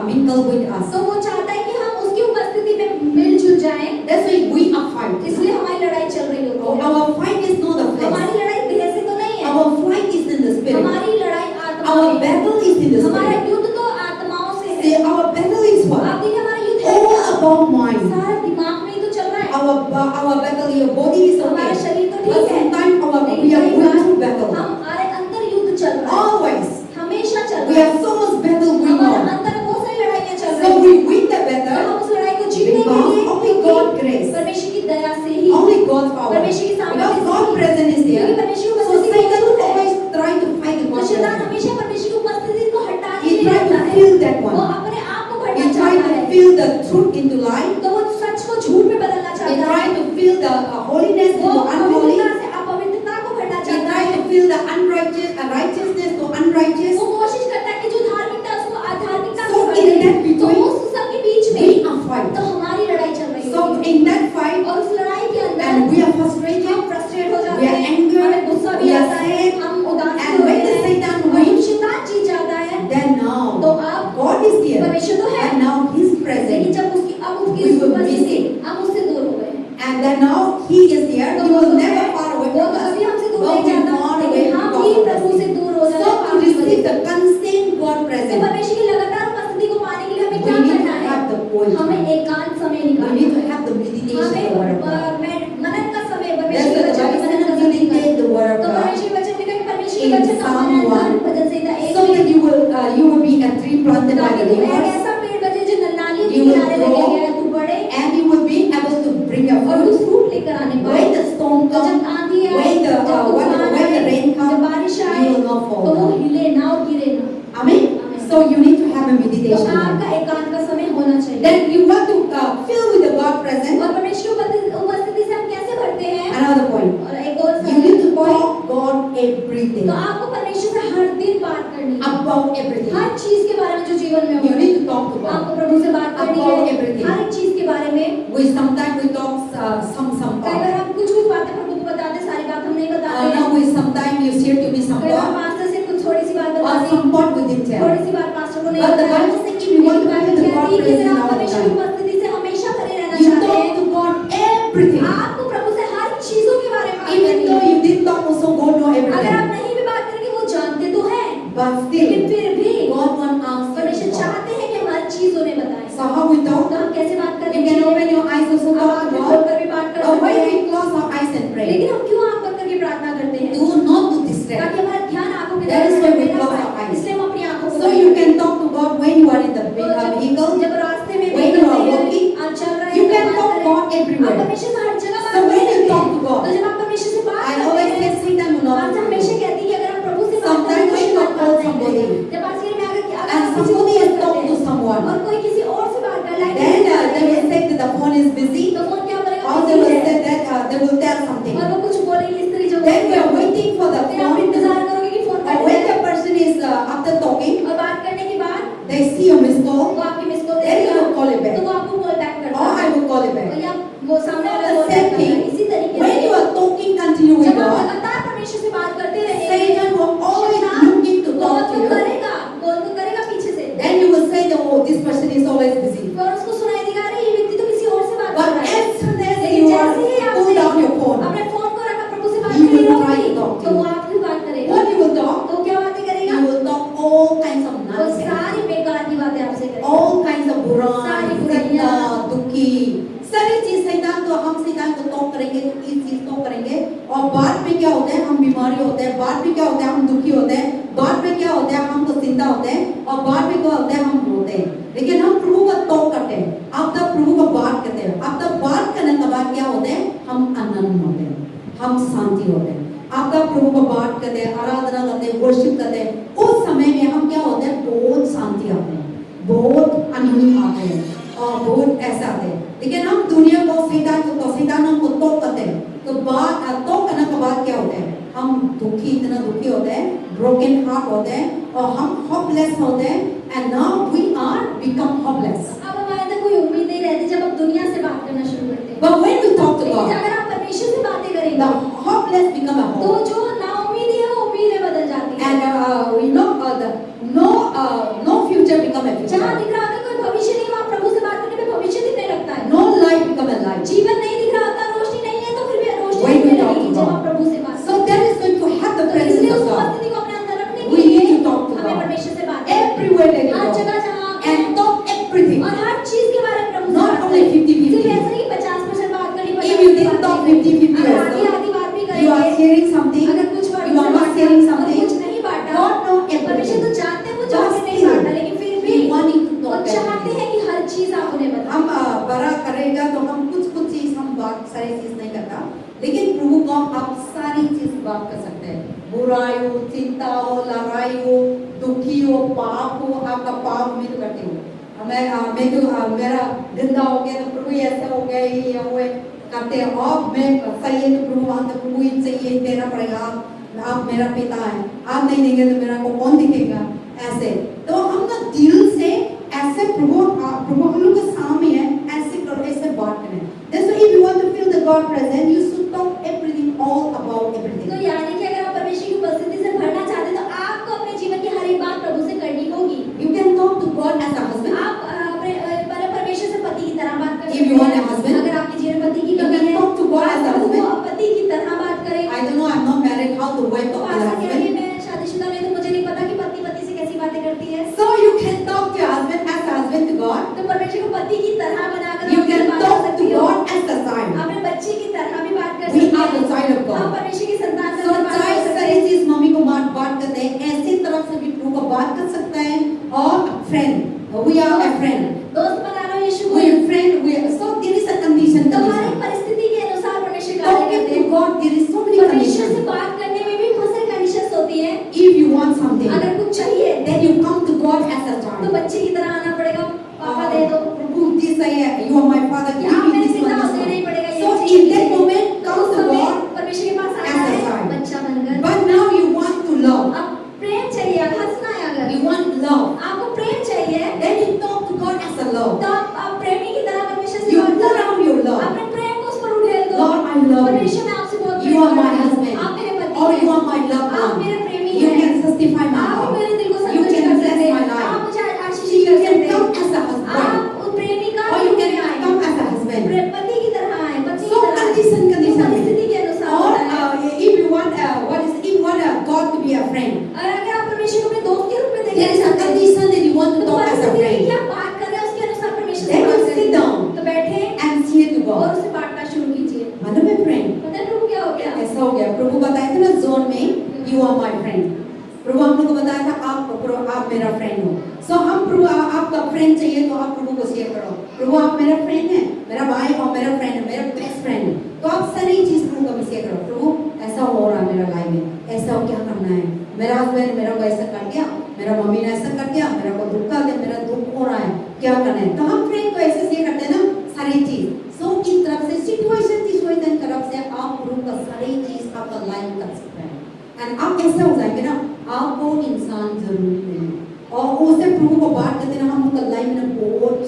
mingle with us. तो वो चाहता है कि हम उसकी उपस्थिति में मिलजुल जाएं। That's why we are fighting. इसलिए हमारी लड़ाई चल रही होती है। Our fight is not the हमारी flesh. लड़ाई देह से तो नहीं है। Our fight is in the spirit. हमारी लड़ाई आत्मा Our में है। battle is in the हमारा spirit. युद्ध तो आत्माओं से See, है। our battle is आप what? देखिए हमारा युद्ध है All क्या? about mind. सारा दिमाग में ही तो चल रहा है। Our battle, your body is हमारा okay. शरीर तो But ठीक है। sometimes लेकिन we are कई going बार through battle. हमारे अंदर युद्ध चल रहा है। Always. हमेशा चल We रहा है। have so much battle going हमारे on. अंदर बहुत सारी लड़ाइयाँ चल So रही we हैं। win the तो battle हम उस लड़ाई को जीतने के because लिए only God's grace. परमेश्वर की दया से ही Only God's power. परमेश्वर की सामर्थ्य Because से God's he. presence is there. क्योंकि परमेश्वर की So उपस्थिति Satan मौजूद है। always try to fight the तो God's शैतान presence. हमेशा परमेश्वर की उपस्थिति को हटाने He के लिए try आता to है। fill that वो one. अपने आप को He भरना try चाहता to है। fill the truth into lie. तो वो सच को झूठ में बदलना He चाहता try है। to fill the holiness वो into unholy. पवित्रता से अपवित्रता को भरना He चाहता try है। to fill the righteousness to unrighteous. वो कोशिश करता है कि जो धार्मिकता उसको अधार्मिकता So से in that भर दे। between, तो उस सबके बीच में We are fight. तो हमारी लड़ाई चल रही So है। in that fight, और उस लड़ाई के अंदर and we are frustrated. हम फ्रस्ट्रेट हो जाते We are हैं, angry, हमें गुस्सा भी we are आता है, sad, हम उदास and भी when होते the हैं। Satan और wins, जब शैतान जीत जाता है then now तो अब God is there. परमेश्वर तो है, And now His लेकिन presence. जब उसकी We will miss उपस्थिति it. हम उससे दूर हो गए। And then now He is there. तो He वो will तो never है, far away वो from तो us. कभी हमसे दूर But नहीं we जाता, far away लेकिन हम because he of Prabhu us. से दूर हो जाते So हैं to पाप की वजह receive से। the constant God तो presence, परमेश्वर की लगातार उपस्थिति को पाने के लिए हमें we क्या need to करना है? have the quiet हमें time. एकांत समय We निकालना need to है। have the meditation of the Word of God. हमें मनन का समय That's परमेश्वर the के वचन Bible के मनन का says, समय meditate the Word of तो God. परमेश्वर के वचन में कहीं परमेश्वर के In वचन का Psalm Manan 1, bhajan Samhita 1 so that you will be a tree planted by ताकि the तू एक rivers, ऐसा पेड़ बने जो नालियों के You will किनारे लगे grow, गए, तू बढ़े and you will be able to bring your और तू fruit. फ्रूट लेकर आने पाए। When the storm तो जब comes, आंधी आए, when the जब तूफान when the आए, rain जब comes, बारिश आए, you will not fall तो वो down. हिले ना और गिरे ना। Amen. So you need to have a तो meditation. आपका time. एकांत का समय होना चाहिए। Then you want to fill with the God presence. और परमेश्वर की उपस्थिति से हम कैसे भरते हैं? Another point. और एक और You need to point, talk God everything तो आपको परमेश्वर से हर दिन बात करनी है। about everything. हर चीज के बारे में जो जीवन में हो You need to talk to God. आपको प्रभु से बात करनी About है everything. हर एक चीज के बारे में। We sometimes we talk some कई बार part. हम कुछ कुछ बातें प्रभु को बताते हैं, सारी बात हम नहीं बताते हैं। Now we sometimes you share to me some कई बार part पास्टर से कुछ थोड़ी सी बात or बता दी, some part we didn't tell. थोड़ी सी बात पास्टर को नहीं But the बताया। Bible says if you want to लेकिन feel the बाइबल God कहती है कि presence अगर आप all the परमेश्वर की time, उपस्थिति से हमेशा भरे रहना you चाहते talk हैं, to God everything. आपको प्रभु से हर चीजों के बारे में बात Even करनी though है। you didn't talk, also God know अगर आप everything. नहीं भी बात करेंगे वो जानते तो हैं, But लेकिन still, फिर भी God wants us परमेश्वर to talk. चाहते हैं कि हम हर चीज उन्हें बताएं। So how we talk? तो हम कैसे बात You करेंगे? can open your eyes also अब talk आंखें to God. खोलकर भी बात कर Or सकते why हैं, we close our eyes and pray? लेकिन हम क्यों आंख बंद करके प्रार्थना करते हैं? Do not to distract. ताकि हमारा ध्यान आंखों की That तरफ is why we भटक ना close पाए। our eyes. इसलिए हम अपनी आंखों को So बंद you करते can हैं। talk to God when you are in the तो vehicle. जब रास्ते में When you are निकलते हैं, walking, आप चल रहे हैं, you तो can बात talk करें। God आप everywhere. परमेश्वर से हर जगह बात So when कर you सकते talk हैं। to God, तो जब आप परमेश्वर से बात I करते always हैं, say Satan will बात not हमेशा do. कहती है कि अगर आप प्रभु से बात Sometimes करें, when you तो call बात somebody, नहीं। जब आज के में अगर and आप किसी को somebody कॉल is करते talking to हैं, someone, और कोई किसी और से बात कर रहा है, then they will say that the phone is busy, तो फोन क्या बोलेगा? or they will busy say है। that they will tell something. और वो कुछ बोलेंगे इस तरीके से। Then we are waiting for the फिर आप phone. इंतजार करोगे कि फोन Or कट when जाए। the person is after talking, और बात करने के बाद they see a missed वो call, आपकी miss call then you will call it तो back, वो आपको कॉल बैक करता or है। I will call it और back. या वो सामने वाला The कॉल बैक same करता है। thing. इसी तरीके When you से are talking continue with जब आप God, लगातार परमेश्वर से बात करते रहेंगे, Satan will always शैतान looking to कॉल talk तो to you. करेगा, कॉल तो करेगा पीछे से। Then you will say that oh, this person is always busy. और उसको सुनाई देगा, अरे ये व्यक्ति तो किसी और से बात कर But रहा है। as soon as लेकिन you जैसे ही are आपने pull down your phone, अपने फोन को रखा, प्रभु से बात You करी will try होगी, to talk to तो him. वो आपसे बात करेगा। what you will talk? तो क्या बातें करेगा? You will talk all kinds of वो nonsense, सारी बेकार की बातें आपसे करेगा। all kinds of बुराई, सारी जिंदा, बुराइयाँ, दुखी, सारी चीज शैतान तो हम शैतान को टॉक करेंगे, तो इस चीज टॉक करेंगे, और बाद में क्या होता है, हम बीमारी होते हैं, बाद में क्या होता है, हम दुखी होते हैं, बाद में क्या होता है, हमको चिंता होते हैं, और बाद में क्या होता है, हम रोते हैं। लेकिन हम प्रभु का टॉक करते हैं, अब तक प्रभु को बात करते हैं, अब तक बात करने के बाद क्या होते हैं, हम आनंद होते हैं, हम शांति होते हैं। अब तक प्रभु को बात करते हैं, आराधना करते हैं, वर्शिप करते हैं, उस समय में हम क्या होते हैं, बहुत शांति आते हैं, बहुत आनंद आते हैं, और बहुत ऐसा आते हैं। लेकिन हम दुनिया को शैतान हमको टॉक करते हैं, तो बात टॉक करने के बाद क्या होता है, हम इतना दुखी होते हैं, ब्रोकन हार्ट होते हैं और हम होपलेस होते हैं, and now we are become hopeless. अब हमारे अंदर कोई उम्मीद नहीं रहती जब हम दुनिया से बात करना शुरू करते हैं. But when we talk to लेकिन God, अगर आप परमेश्वर से बातें the करेंगे hopeless become a तो hope. जो नाउम्मीदी है वो उम्मीद में बदल जाती है. And we know the no future become a जहाँ future. दिख रहा होता है कोई भविष्य नहीं, वहाँ प्रभु से बात करने में भविष्य दिखने लगता है. No light become a light. जीवन नहीं दिख रहा होता, रोशनी नहीं है तो फिर भी रोशनी When we दिखने talk लगेगी to जब God. आप प्रभु से बात So that is going to have the तो presence इसलिए of उस God उपस्थिति को अपने अंदर रखने We के लिए need to talk to हमें God. परमेश्वर से बात करनी everywhere that है. you हर go, जगह जहाँ आप and हैं, talk everything. और हर चीज के बारे में प्रभु से Not बात only करें. 50-50. सिर्फ ऐसा नहीं कि 50% बात करनी, If you didn't talk 50-50 अगर also, आधी आधी बात भी you are करेंगे, sharing something, अगर कुछ you वर्ड are not से sharing बांटा और something. कुछ नहीं बांटा, God knows परमेश्वर everything. तो जानते हैं वो जो But आपने नहीं still, बांटा, लेकिन फिर भी we want you to वो talk चाहते everything. हैं कि हर चीज आप उन्हें बताएं. हम बड़ा करेगा तो हम कुछ चीज हम बात सारी चीज नहीं करता, लेकिन प्रभु को आप सारी चीज बात कर सकते हैं. बुराई हो, चिंता हो, लड़ाई हो, दुखी हो, पाप हो, आपका पाप मैं तो करती हूँ. मैं तो मेरा गंदा हो गया तो प्रभु ये ऐसा हो गया, ये हुए करते हैं. और मैं सही है तो प्रभु वहाँ तो प्रभु ये चाहिए देना पड़ेगा. आप मेरा पिता है, आप नहीं देंगे तो मेरा को कौन दिखेगा. ऐसे तो हम ना दिल से ऐसे प्रभु हम लोग के सामने है, ऐसे करो, ऐसे बात करें. That's why if you want to feel the God present, you should talk everything, all about तो everything. यानी कि अगर आप परमेश्वर की उपस्थिति से भरना चाहते हैं तो आपको अपने जीवन की हर एक बात प्रभु से करनी होगी. You can talk to God as a husband. आप अपने परमेश्वर से पति की तरह बात कर If सकते you want a हैं. husband, अगर आपके जीवन में पति की you कमी can है, talk to God as a आप husband. वो पति की तरह बात करें. I don't know, I'm not married, how to wife तो talk to आज the क्या है, husband. मैं शादीशुदा नहीं तो मुझे नहीं पता कि पति पति से कैसी बातें करती है. So you can talk to your husband as a husband to God. तो परमेश्वर को पति की तरह बनाकर You आप can बात कर talk to सकती हो. God as a son. अपने बच्चे की तरह भी बात कर We सकते are the हैं. child of हम God. परमेश्वर की संतान से So बात कर चाहे सकते सारी हैं. चीज मम्मी को बात करते हैं, ऐसी तरफ से भी प्रभु को बात कर सकता है. और friend, we are a friend. दोस्त बना लो यीशु को. We are friend. We are, so there is a condition. तो हर एक परिस्थिति के अनुसार परमेश्वर कार्य Talking करते to हैं. God, there is so many परमेश्वर से conditions. बात करने में भी बहुत सारी कंडीशंस होती हैं. If you want something, अगर कुछ चाहिए then you come to God as a तो child. बच्चे की तरह आना पड़ेगा. पापा दे दो. प्रभु this I am. You are my father. कि Give आप me मेरे this पिता one. हो, This देना ही one. पड़ेगा. ये So चाहिए, in ये that चाहिए. moment, come उस to समय God. परमेश्वर के पास as आना a है child. बच्चा बनकर. But now you want to love. अब प्रेम चाहिए, अब हंसना है अगर You want love. आपको प्रेम चाहिए Then you talk to God as a love. तो आप प्रेमी की तरह परमेश्वर से You बात pour करो. out your love. अपने प्रेम को उस पर उड़ेल दो. Lord, I love you. परमेश्वर मैं आपसे बहुत You प्रेम are my करता हूं. husband. आप मेरे पति Or हैं. you are my loved आप one. मेरे प्रेमी You हैं. can justify my आप heart. मेरे दिल को You संतुष्ट can कर bless सकते my हैं. life. आप मुझे आशीष You कर can सकते come हैं. as a husband. आप उस प्रेमी का Or you रूप can में आए. come as a husband. पति की तरह आए, पति की So तरह आए. condition. तो परिस्थिति के अनुसार Or होता है. if you want if you want God to be a friend, और अगर आप परमेश्वर को अपने दोस्त के रूप में देखना there is a चाहते हैं, condition that you want to तो talk as a परिस्थिति की friend. क्या बात कर रहे हैं उसके अनुसार परमेश्वर से Then बात you sit करें. down तो बैठे and share to और God. उसे बांटना शुरू कीजिए. मतलब मैं friend. पता है प्रभु क्या हो गया? ऐसा हो गया. प्रभु बताया था ना जोन में, you are my friend. प्रभु हम लोग को बताया था आप मेरा फ्रेंड हो. सो हम प्रभु आपका फ्रेंड चाहिए तो आप प्रभु को शेयर करो. प्रभु आप मेरा फ्रेंड है, मेरा भाई और मेरा फ्रेंड है, मेरा बेस्ट फ्रेंड है. तो आप सारी चीज प्रभु को शेयर करो. प्रभु ऐसा हो रहा है मेरा लाइफ में, ऐसा हो क्या करना है. मेरा हस्बैंड मेरा को ऐसा कर दिया, मेरा मम्मी ने ऐसा कर दिया, मेरा को दुख कर दिया, मेरा दुख हो रहा है, क्या करना है. तो हम फ्रेंड को ऐसे शेयर करते हैं ना सारी चीज. सो इस तरफ से सिचुएशन तरफ से आप प्रभु का सारी चीज आपका लाइफ कर सकते हैं. एंड आप ऐसा हो जाएंगे ना, आपको इंसान जरूरी नहीं है. और उससे प्रभु को बात करते ना, हम लोग लाइफ में बहुत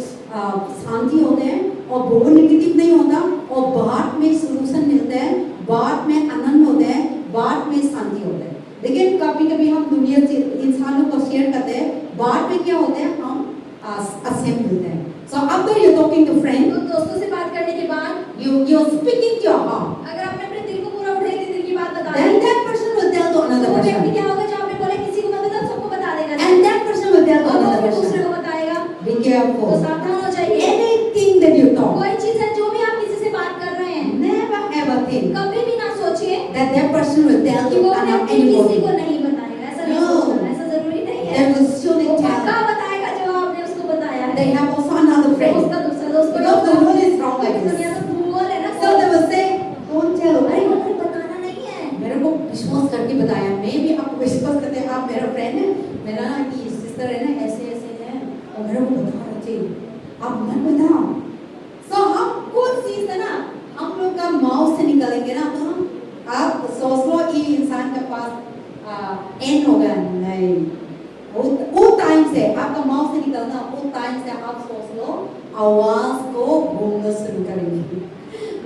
शांति होते हैं और बहुत नेगेटिव नहीं होता. और बात में सोल्यूशन मिलते हैं, बात में आनंद होते हैं, बात में शांति होते हैं. लेकिन कभी कभी हम दुनिया से इंसानों को शेयर करते हैं, बात में क्या होते हैं, हम असेम मिलते हैं. सो अब तो यू टॉकिंग टू फ्रेंड, तो दोस्तों से बात करने के बाद you speaking to your heart. अगर आपने अपने दिल को पूरा उठाई थी, दिल की बात बता दी, Then that person will tell to तो another वो व्यक्ति person. क्या होगा जो आपने बोला किसी को मत बता, सबको बता देगा. And that person will tell to और वो another फिर दूसरे person. को बताएगा. Be तो careful. सावधान हो जाइए. Anything that you talk, कोई चीज है जो भी आप किसी से बात कर रहे हैं, never ever think कभी भी ना सोचिए that person will tell कि to वो व्यक्ति किसी anybody. को नहीं बताएगा. ऐसा नहीं No. सोचना, ऐसा जरूरी नहीं है. They will surely वो tell. पक्का बताएगा जो आपने उसको बताया है. They have also another तो friend. उसका दूसरा दोस्त भी Because the होगा. world is wrong like दुनिया this. तो भूगोल है ना. So they will say, don't tell. अरे अरे मुझे बताना नहीं है. मेरे को विश्वास करके बताया. मैं भी आपको विश्वास करते हैं, आप मेरा फ्रेंड है, मेरा ना कि सिस्टर है ना, ऐसे ऐसे है और मेरे को बता रहे थे, आप मत बताओ. So हम कुछ चीज है ना, हम लोग का माउथ से निकलेंगे ना, तो हम आप सोच लो ये इंसान एंड होगा नहीं, वो टाइम से आपका माउथ से निकलना, वो टाइम से आप सोच लो आवाज को बोलना शुरू करेंगे।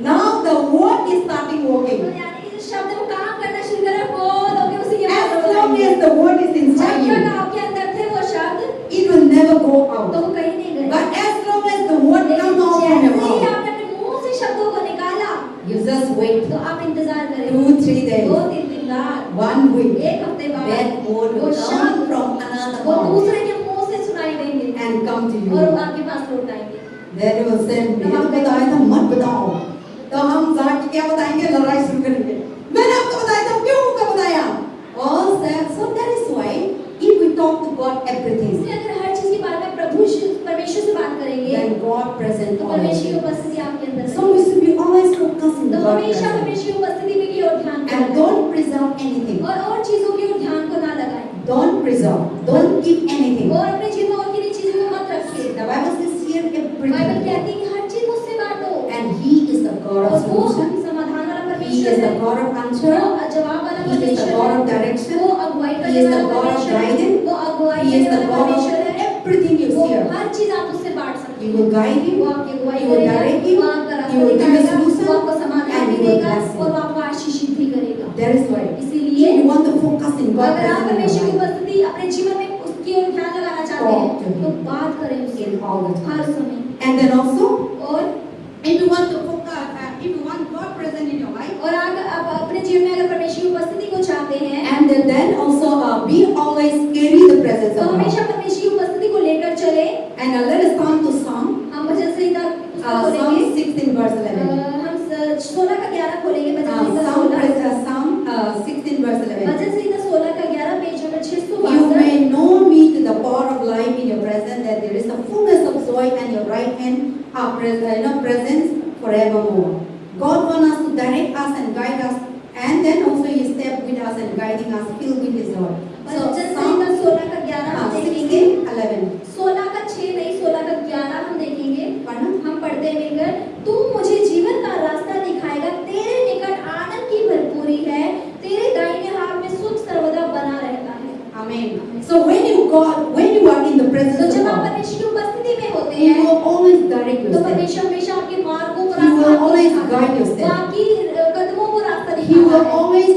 Now the word is starting तो working. यानी कि जिस शब्द में काम करना शुरू करा बोलोगे उसी के बाद As long as the word is inside जब तक you, आपके अंदर थे वो शब्द it will never go तो out. वो कहीं नहीं गए। But as long as the word लेकिन comes out from जैसे your ही mouth, आपने अपने मुंह से शब्दों को निकाला you just wait तो आप इंतजार करें 2-3 days, 2-3 दिन बाद 1 week, एक हफ्ते बाद that word वो will come शब्द from another वो mouth दूसरे के मुंह से सुनाई देंगे and come to और वो you. आपके पास लौट आएंगे। Then you will say, मैंने आपको बताया था मत बताओ, तो हम जाके क्या बताएंगे, लड़ाई शुरू करेंगे, मैंने आपको बताया था, क्यों आपको बताया? All that, so that is why if we talk to God everything, इसलिए अगर हर चीज के बारे में परमेश्वर से बात करेंगे then God present तो always. परमेश्वर की उपस्थिति आपके अंदर So we should be always focusing तो on God हमेशा presence. परमेश्वर की उपस्थिति में की ओर ध्यान And करें don't preserve anything. और चीजों की ओर ध्यान को ना लगाएं Don't preserve. Don't keep anything. और अपने जीवन और किन्हीं चीजों को मत रखिए। The Bible says here Bible everything. कहती है कि हर चीज मुझसे बांटो And He is the God और of वो solution. समाधान वाला He परमेश्वर is है, the God of वो answer. जवाब वाला He is the परमेश्वर God है, of direction. वो अगुवाई He करने is the वाला God of परमेश्वर है, guidance. वो अगुवाई He is करने the वाला God of परमेश्वर है, everything you वो hear. हर चीज आप उससे बांट सकते He हैं। will guide you. वो आपकी अगुवाई He will करेगा, direct you. वो आपका He will रास्ता give you दिखाएगा, solution. वो आपको समाधान And भी He will देगा bless you. और वो आपको आशीषित भी करेगा। That is why. इसीलिए If you want to focus in God अगर आप presence in परमेश्वर की your life, उपस्थिति अपने जीवन में उसकी ओर ध्यान लगाना चाहते Talk to हैं him. तो बात करें उससे in all the her time. समय। And then also, और if you want to focus, if you want God present in your life, और आप अपने जीवन में अगर परमेश्वर की उपस्थिति को चाहते हैं and then also be always carry the presence तो of God. हमेशा परमेश्वर की उपस्थिति को लेकर चले। And let us come to Psalm, हम भजन संहिता पुस्तक Psalm खोलेंगे, 16 verse 11. हम 16 का 11 खोलेंगे। भजन संहिता 16 Psalm 16 verse 11. भजन संहिता 16 का 11 page number You 662। may know me to the power of life in your presence, that there is a fullness of joy, and your right hand are presence forevermore. God wants us to direct us and guide us, and then also He step with us and guiding us, filled with His Lord. So bhajan Psalm संहिता 16 का 11 हम देखेंगे। 16:11. 16 का 6 नहीं 16 का 11 हम देखेंगे। पढ़ना? हम पढ़ते हैं मिलकर। तू मुझे जीवन का रास्ता दिखाएगा, तेरे निकट आनंद की भरपूरी है, तेरे दाहिने हाथ में सुख सर्वदा बना रहता है। Amen. So when you are in the तो presence जब of आप God, परमेश्वर की उपस्थिति में होते He हैं will always direct your तो steps. परमेश्वर हमेशा आपके मार्गों को He will रास्ता always दिखाता guide है। your steps. वो आपकी कदमों को रास्ता He will दिखाता है। always,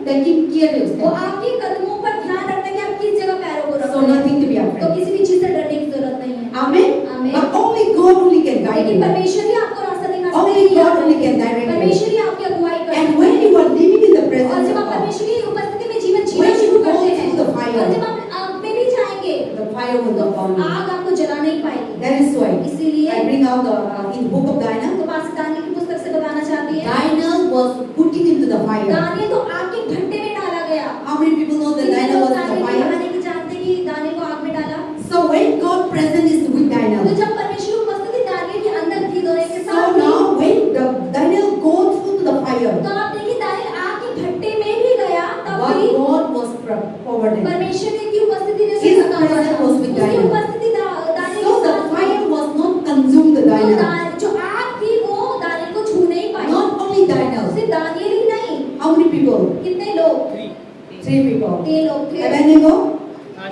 taking care of your वो steps. आपके कदमों पर ध्यान रखता है कि आप किस जगह पैरों को So रखते हैं। nothing to be तो afraid. किसी भी चीज से डरने की जरूरत नहीं है। Amen. Amen. But only God only can guide लेकिन you. परमेश्वर ही आपको रास्ता दिखा सकते Only हैं। God only can direct you. परमेश्वर ही आपकी अगुवाई करते And हैं। when you are living in the और presence जब of आप God, परमेश्वर की उपस्थिति में जीवन जीना when you शुरू go करते हैं through the fire, और जब आप आग में भी जाएंगे the fire will तो not burn you. आग आपको जला नहीं पाएगी। That is why इसीलिए I bring out in book of Daniel. तो पास दानियल की पुस्तक से बताना चाहती है Daniel was putting into the fire. Daniel तो आग के भट्टे में डाला गया। How many people know that कितने Daniel लोग was in the दानियल की fire? कहानी की जानते हैं कि दानियल को आग में डाला। So when God present is with तो Daniel, जब परमेश्वर की उपस्थिति दानियल के अंदर थी दोनों के so साथ थी, now when Daniel go through to the fire, तो आप देखिए दानियल आग के भट्टे में भी गया तब but भी God was over them. परमेश्वर की उपस्थिति ने His उसे ढका हुआ presence था। was with उसकी Daniel. उपस्थिति दानियल So के the साथ थी। fire was not consumed the तो Daniel. जो आग थी वो दानियल को छू नहीं पाई। Not only Daniel. सिर्फ दानियल ही नहीं, How many people? कितने लोग? 3 people. 3 लोग थे। Abednego?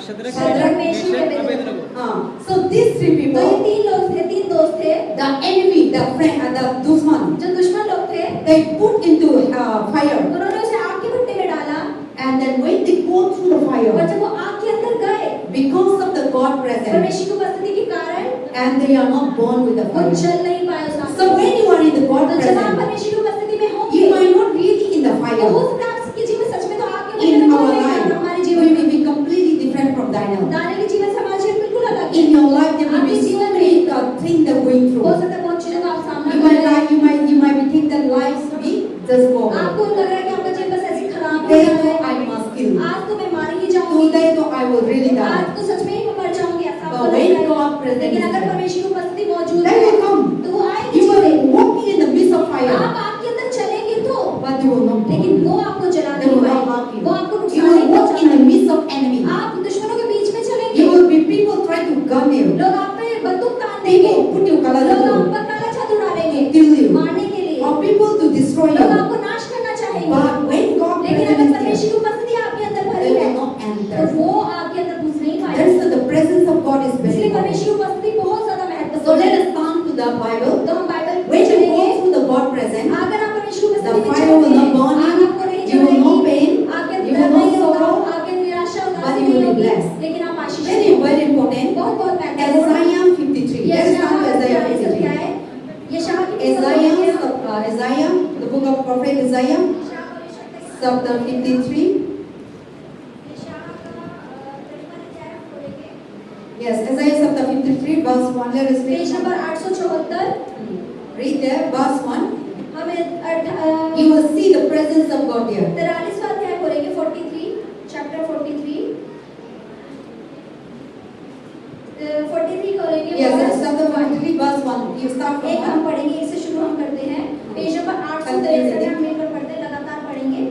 Shadrach Shadrach, Meshach, Meshach, Abednego. Abednego. So these 3 तो people, ये 3 लोग थे, 3 दोस्त थे। the enemy, the friend, the Dushman, जो दुश्मन लोग थे they put into fire. उन्होंने उसे आग के भट्टे में डाला And then when they go through the और fire, जब वो आग के अंदर गए because of the God presence, परमेश्वर की उपस्थिति के कारण and they are not born with the वो fire. जल नहीं पाए उस आग So में। when you are in the God तो जब आप presence, परमेश्वर की उपस्थिति में होंगे you might not really in the तो हो fire. सकता है आपके जीवन सच में तो आग के भट्टे In में our कोई नहीं life, है, हमारे we जीवन will में be completely different from Daniel. Daniel के जीवन से हमारा जीवन बिल्कुल अलग है। In your life, there will be आपके so जीवन many में things that going हो through. सकता है बहुत चीजों का आप सामना You कर might रहे हैं। like, you might be think that life to be just go away. आपको लग रहा है कि आपका जीवन बस ऐसे ही खराब हो Today, रहा though, है। I must kill. आज तो मैं मार ही जाऊंगी, Today, though, I will really die. आज तो सच में ही मैं मर जाऊंगी ऐसा आपको But लग when रहा है। God presents लेकिन अगर you, परमेश्वर की उपस्थिति मौजूद they है will come. तो वो आएंगे You चीजें। will walking in the midst of fire, आप आग के अंदर चलेंगे तो but you will not burn. लेकिन वो आपको जला They नहीं will not पाएगी, harm you. वो आपको You नुकसान नहीं will walk in the पहुंचाएगी। midst of enemy. आप दुश्मनों के बीच में चलेंगे, You will be people try to gun you. लोग आप पे बंदूक तान देंगे, People put you color लोग आप to पर काला जादू डालेंगे kill you, मारने के लिए, or people to destroy लोग you. आपको नाश करना चाहेंगे। But when God लेकिन अगर presents परमेश्वर you, की उपस्थिति आपके अंदर Bible, तो हम बाइबल when you चलेंगे। go through the God presence, अगर आप परमेश्वर की the उपस्थिति में fire will चलते not हैं, burn आग you, आपको नहीं you will no जलाएगी, pain, आपके you दर्द will no नहीं होगा, sorrow, आपके निराशा but उदासी you नहीं will be होगी, blessed. लेकिन आप आशीष Very important. बहुत महत्वपूर्ण। Isaiah 53. Let's come to Isaiah 53. यशायाह की पुस्तक Isaiah, the book of prophet Isaiah, chapter 53. Yes, Isaiah chapter 53, verse 1. Let us page read. Number 874। Read there, verse 1. हमें You will see the presence of God there. 43वां अध्याय खोलेंगे, 43, chapter 43। 43 खोलेंगे। Yes, it's chapter 43, verse 1. You start from एक हम 1. पढ़ेंगे, एक से शुरू हम करते हैं। पेज नंबर 863 हम मिलकर पढ़ते हैं, लगातार पढ़ेंगे।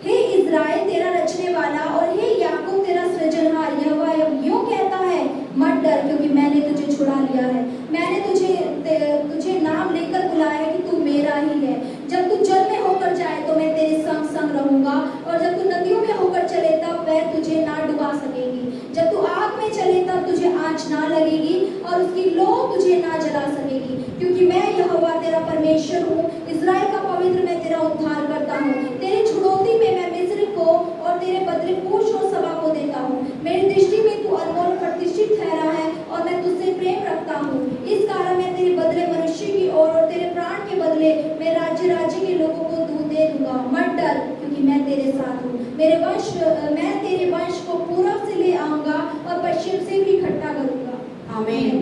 हे इज़राइल तेरा रचने वाला और हे याकूब तेरा सृजनहार यहोवा यूं कहता है, मत डर क्योंकि मैंने तुझे छुड़ा लिया है, मैंने तुझे नाम लेकर बुलाया है कि तू मेरा ही है। जब तू जल में होकर जाए तो मैं तेरे संग संग रहूंगा, और जब तू नदियों में होकर चले तब वह तुझे ना डुबा सकेगी। जब तू आग में चले तब तुझे आँच ना लगेगी और उसकी लौ तुझे ना जला सकेगी, क्योंकि मैं यहोवा तेरा परमेश्वर हूँ, इज़राइल का पवित्र मैं तेरा उद्धार करता हूँ। तेरी छुड़ौती में मैं मिस्र को और तेरे बदले कूश और सबा को देता हूँ। मेरी दृष्टि में तू अनमोल प्रतिष्ठित ठहरा है और मैं तुझसे प्रेम रखता हूँ। इस कारण मैं तेरे बदले मनुष्य की और तेरे प्राण के बदले मैं राज्य के लोगों को दूध दे दूंगा। मत डर क्योंकि मैं तेरे साथ हूँ। मैं तेरे वंश को पूरब से ले आऊंगा और पश्चिम से भी इकट्ठा करूंगा। Amen.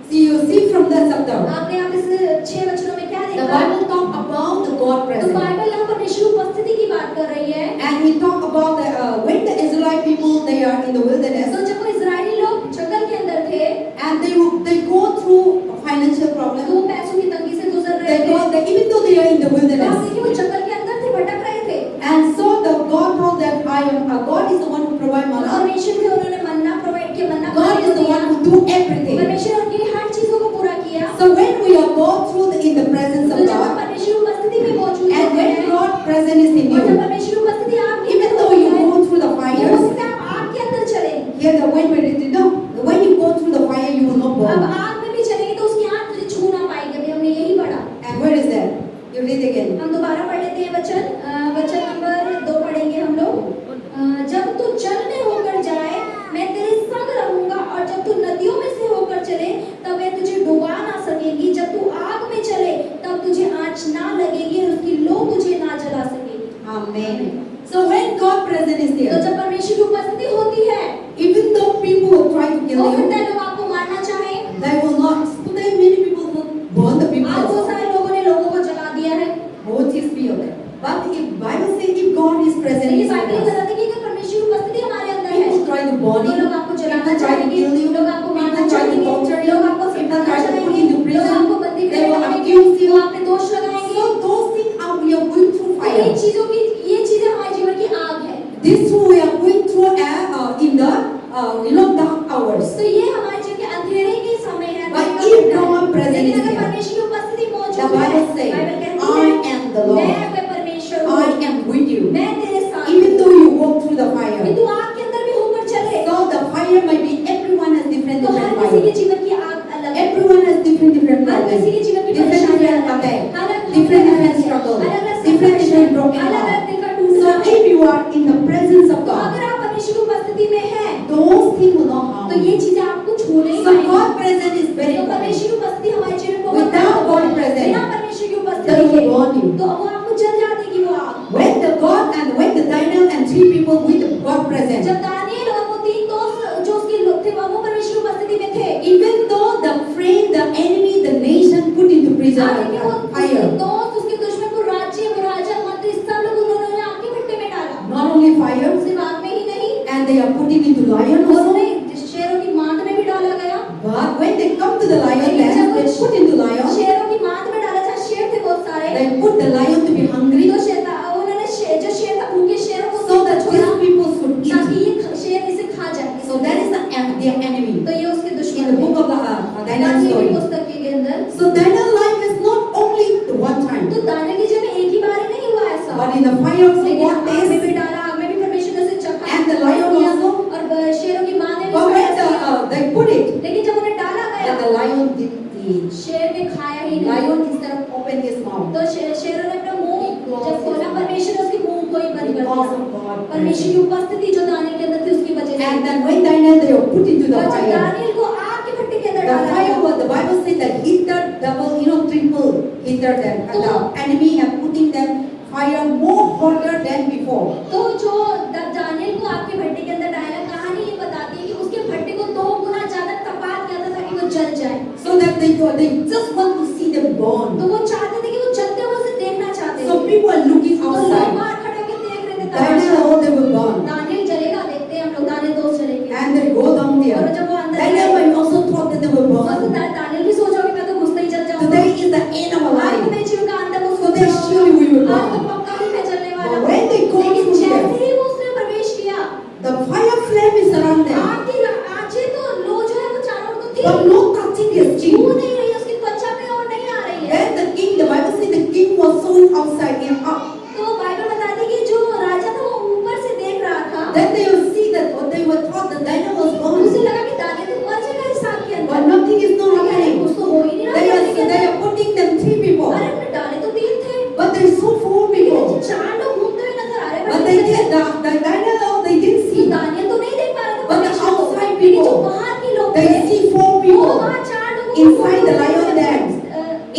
See, you see from the chapter. आपने यहाँ इस 6 वचनों में क्या The देखा? Bible talk about the God तो presence. बाइबल यहाँ परमेश्वर उपस्थिति की बात कर रही है। And we talk about when the Israelite people, they are in the wilderness, तो जब वो इजरायली लोग जंगल के अंदर थे, and they go through financial तो problem. वो पैसों की तंगी से गुजर रहे थे। Even though they are in the तो आप wilderness. देखिए वो जंगल के अंदर थे, भटक रहे थे। And so the God told that God is the one who provide और manna. परमेश्वर से उन्होंने मन्ना प्रोवाइड किया, मन्ना God is the one who do everything. परमेश्वर उनकी हर चीजों को पूरा किया। So when we are go through in the presence तो of जब हम God, परमेश्वर उपस्थिति में मौजूद and होते when हैं, God presence is in और जब you, परमेश्वर उपस्थिति आपके even अंदर though होती you है, go through the तो हो fires, सकता है आप आग के अंदर चले। here the when you go through the fire, you will not अब burn. आग में भी चलेंगे तो उसकी आग तुझे छू ना पाएगी। अभी हमने यही पढ़ा। And where is that? You read again. हम दोबारा पढ़ लेते हैं वचन नंबर 2 पढ़ेंगे हम लोग। जब तू जल में होकर जाए मैं तेरे संग रहूंगा, और जब तू नदियों में से होकर चले तब वे तुझे डुबा ना सकेगी। जब तू आग में चले तब तुझे आँच ना लगेगी और उसकी लौ तुझे ना जला सकेगी। Amen. So when God presence is तो there, जब परमेश्वर की उपस्थिति होती है, even though people will try to kill हो you, सकता है लोग आपको मारना चाहें। they will not. Today many people will burn the आज people. बहुत सारे लोगों ने लोगों को जला दिया है। Both is be okay. But if Bible says if God is present, लेकिन is with बाइबल us, बताती है कि अगर परमेश्वर की उपस्थिति हमारे अंदर है, people try to burn तो you, लोग आपको जलाना people try to चाहेंगे, kill you, लोग आपको मारना people try to चाहेंगे, torture you, लोग आपको people Satana try to put चाहेंगे, you to लोग prison, आपको बंदी they will बनाएंगे, accuse you. वो आप पे दोष लगाएंगे। So those things are we are going through तो fire. ये चीजें हमारे जीवन की आग है। This we are going through in the dark hours. तो ये हमारे जीवन के अंधेरे के समय है। But if God present लेकिन is अगर here, परमेश्वर की उपस्थिति the मौजूद है, Bible says, बाइबल कहती I है, am the Lord. मैं परमेश्वर हूँ, I am with you. मैं तेरे साथ Even हूँ। though you walk through the कि fire, तू आग के अंदर भी होकर चले, so the fire might be everyone has different तो हर fire. किसी के जीवन की आग अलग है। Everyone has different her problems, किसी के जीवन की different परेशानियां attack, अलग different struggle, different broken अलग heart. दिल का So टूटना। if you are in the presence of तो God, अगर आप परमेश्वर की उपस्थिति में हैं, those things will not harm तो ये you. चीजें आपको छू नहीं So पाएंगी। God presence is very तो important. परमेश्वर की उपस्थिति हमारे जीवन में बहुत Without God महत्वपूर्ण है। present, बिना परमेश्वर की That उपस्थिति will के burn you. तो वो आपको जल जाएगी वो आग। When the Daniel and 3 people with the God present, जब दानिएल और वो 3 दोस्त जो उसके लोग थे वो परमेश्वर की उपस्थिति में थे। even though the enemy, the nation put into prison आप देखिए वो उसके fire, दोस्त, उसके दुश्मन को राज्य, वो राजा, मंत्री सब लोग उन्होंने आग के भट्टे में डाला। not only fire, सिर्फ आग में ही नहीं, and they are put him into lion और also. उन्हें शेरों की मांद में भी डाला गया। But when they come to the lion लेकिन den, जब they put into lion, शेरों की मांद में डाला, जहाँ शेर थे बहुत सारे, they put the lion to be hungry, तो उन्होंने जो शेर था भूखे शेरों को so that छोड़ा these people should ताकि eat. ये शेर इसे खा जाए। So that is their enemy. तो ये उसके In दुश्मन the book थे। of Daniel दानिएल की story. पुस्तक के अंदर So Daniel life is not only the one time, तो दानिएल की जीवन में एक ही बार ही नहीं हुआ ऐसा, but in the fire also लेकिन God आग में tastes. भी डाला, आग में भी परमेश्वर ने उसे चखा And the lion दिया, also. और शेरों की मां ने भी But उसे when दिया। they put it, लेकिन जब उन्हें डाला and गया the lion did परमेश्वर की उपस्थिति जो दानियल के अंदर थी उसकी वजह से। And then when Daniel they were put into the और जब fire, दानियल को आग के भट्टे के अंदर the डाला fire गया, was, the Bible says that heated double, triple heated them. And the enemy have putting them fire more hotter than before. तो जो दानियल को आग के भट्टे के अंदर डाला, कहानी ये बताती है कि उसके भट्टे को 2 गुना ज्यादा तपा दिया था ताकि वो जल जाए। So that they just want to see them burn. तो वो चाहते थे कि वो जलते हुए उसे देखना चाहते So थे। people are looking तो लोग outside. बाहर खड़े होकर देख रहे थे Daniel, तमाशा। how they will burn. Daniel जलेगा, देखते हैं हम लोग, दानियल 2 जलेंगे। And they go down और there. जब वो अंदर Daniel गए, might also thought that they will और burn. दानियल भी सोचा कि मैं तो घुसते ही जल जाऊंगा। Today is the end of our आज life. मैं जीवन का अंत है, वो So सोच they रहा होगा, surely we will आज तो burn. पक्का ही मैं जलने वाला But हूँ। when they go लेकिन through जैसे there, ही वो उसने प्रवेश किया, the fire flame is around them. आग की आंचें तो लो जो है वो चारों ओर तो थी, But no touching their छू skin. नहीं रही, उसकी त्वचा पे और नहीं आ रही है। Then the king, the Bible says the king was so outside and up. तो बाइबल बताती है कि जो राजा था वो ऊपर से देख रहा था। Then they will see that what they were thought that Daniel was उसे burned. लगा कि दानियल तो मर जाएगा इस आग के अंदर। But nothing is not लेकिन happening. कुछ तो हो ही नहीं रहा They था are, आग के they अंदर। are putting them 3 people. अरे हमने डाले तो 3 थे, But there is so 4 लेकिन people. 4 लोग घूमते हुए नजर आ रहे हैं। But they did, the Daniel, they didn't तो see. दानियल तो नहीं देख पा रहा था But the परमेश्वर को। outside लेकिन जो people, बाहर के लोग they थे, see 4 वो people वहाँ 4 लोगों को inside the lion den,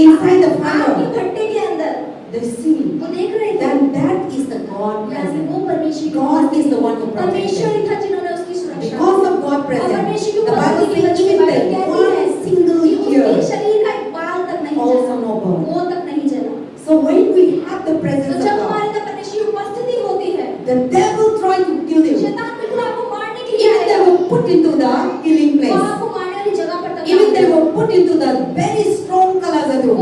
inside the आग के fire. भट्टे के अंदर They see. वो देख रहे थे। Then that is the God यानी presence. वो परमेश्वर की God is the one who protects परमेश्वर them. ही था जिन्होंने उसकी सुरक्षा Because of God और presence, परमेश्वर की the Bible उपस्थिति की says वजह से even बाइबल that कहती है one single कि उसके year शरीर का एक बाल तक नहीं also जला, no burn. वो तक नहीं जला। So when we have the तो presence of जब God, हमारे अंदर परमेश्वर की उपस्थिति होती है, the devil trying to kill you. शैतान बिल्कुल आपको मारने के लिए Even they आएगा। were put into the killing वो place. आपको मारने वाली जगह पर तक Even they आएगा। were put into the very strong वो Kalazadu.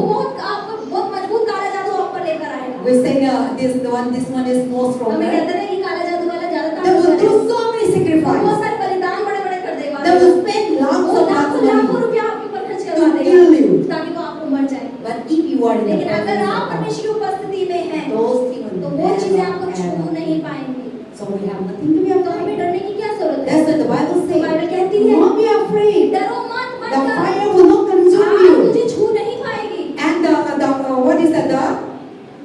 आपको बहुत मजबूत काला जादू आप पर लेकर आएगा। We say this one is more strong. हमें Right? कहते हैं कि काला जादू वाला ज्यादा They will ताकतवर do है। so many बहुत sacrifices. सारे बलिदान बड़े-बड़े कर देगा। They will spend lakhs वो of लाखों money. रुपया आपके ऊपर खर्च to करवा kill देगा you. ताकि वो आपको मर जाए। But if you are in the लेकिन अगर presence आप of God, परमेश्वर की उपस्थिति में हैं, those things तो will वो चीजें आपको never छू ever. नहीं पाएंगी। So we have nothing to be तो afraid. हमें डरने की क्या जरूरत है? That's what the Bible तो बाइबल says. कहती Do है, not be afraid. डरो मत, मत The डरो। fire will not consume आग you. तुझे छू नहीं पाएगी। And what is that?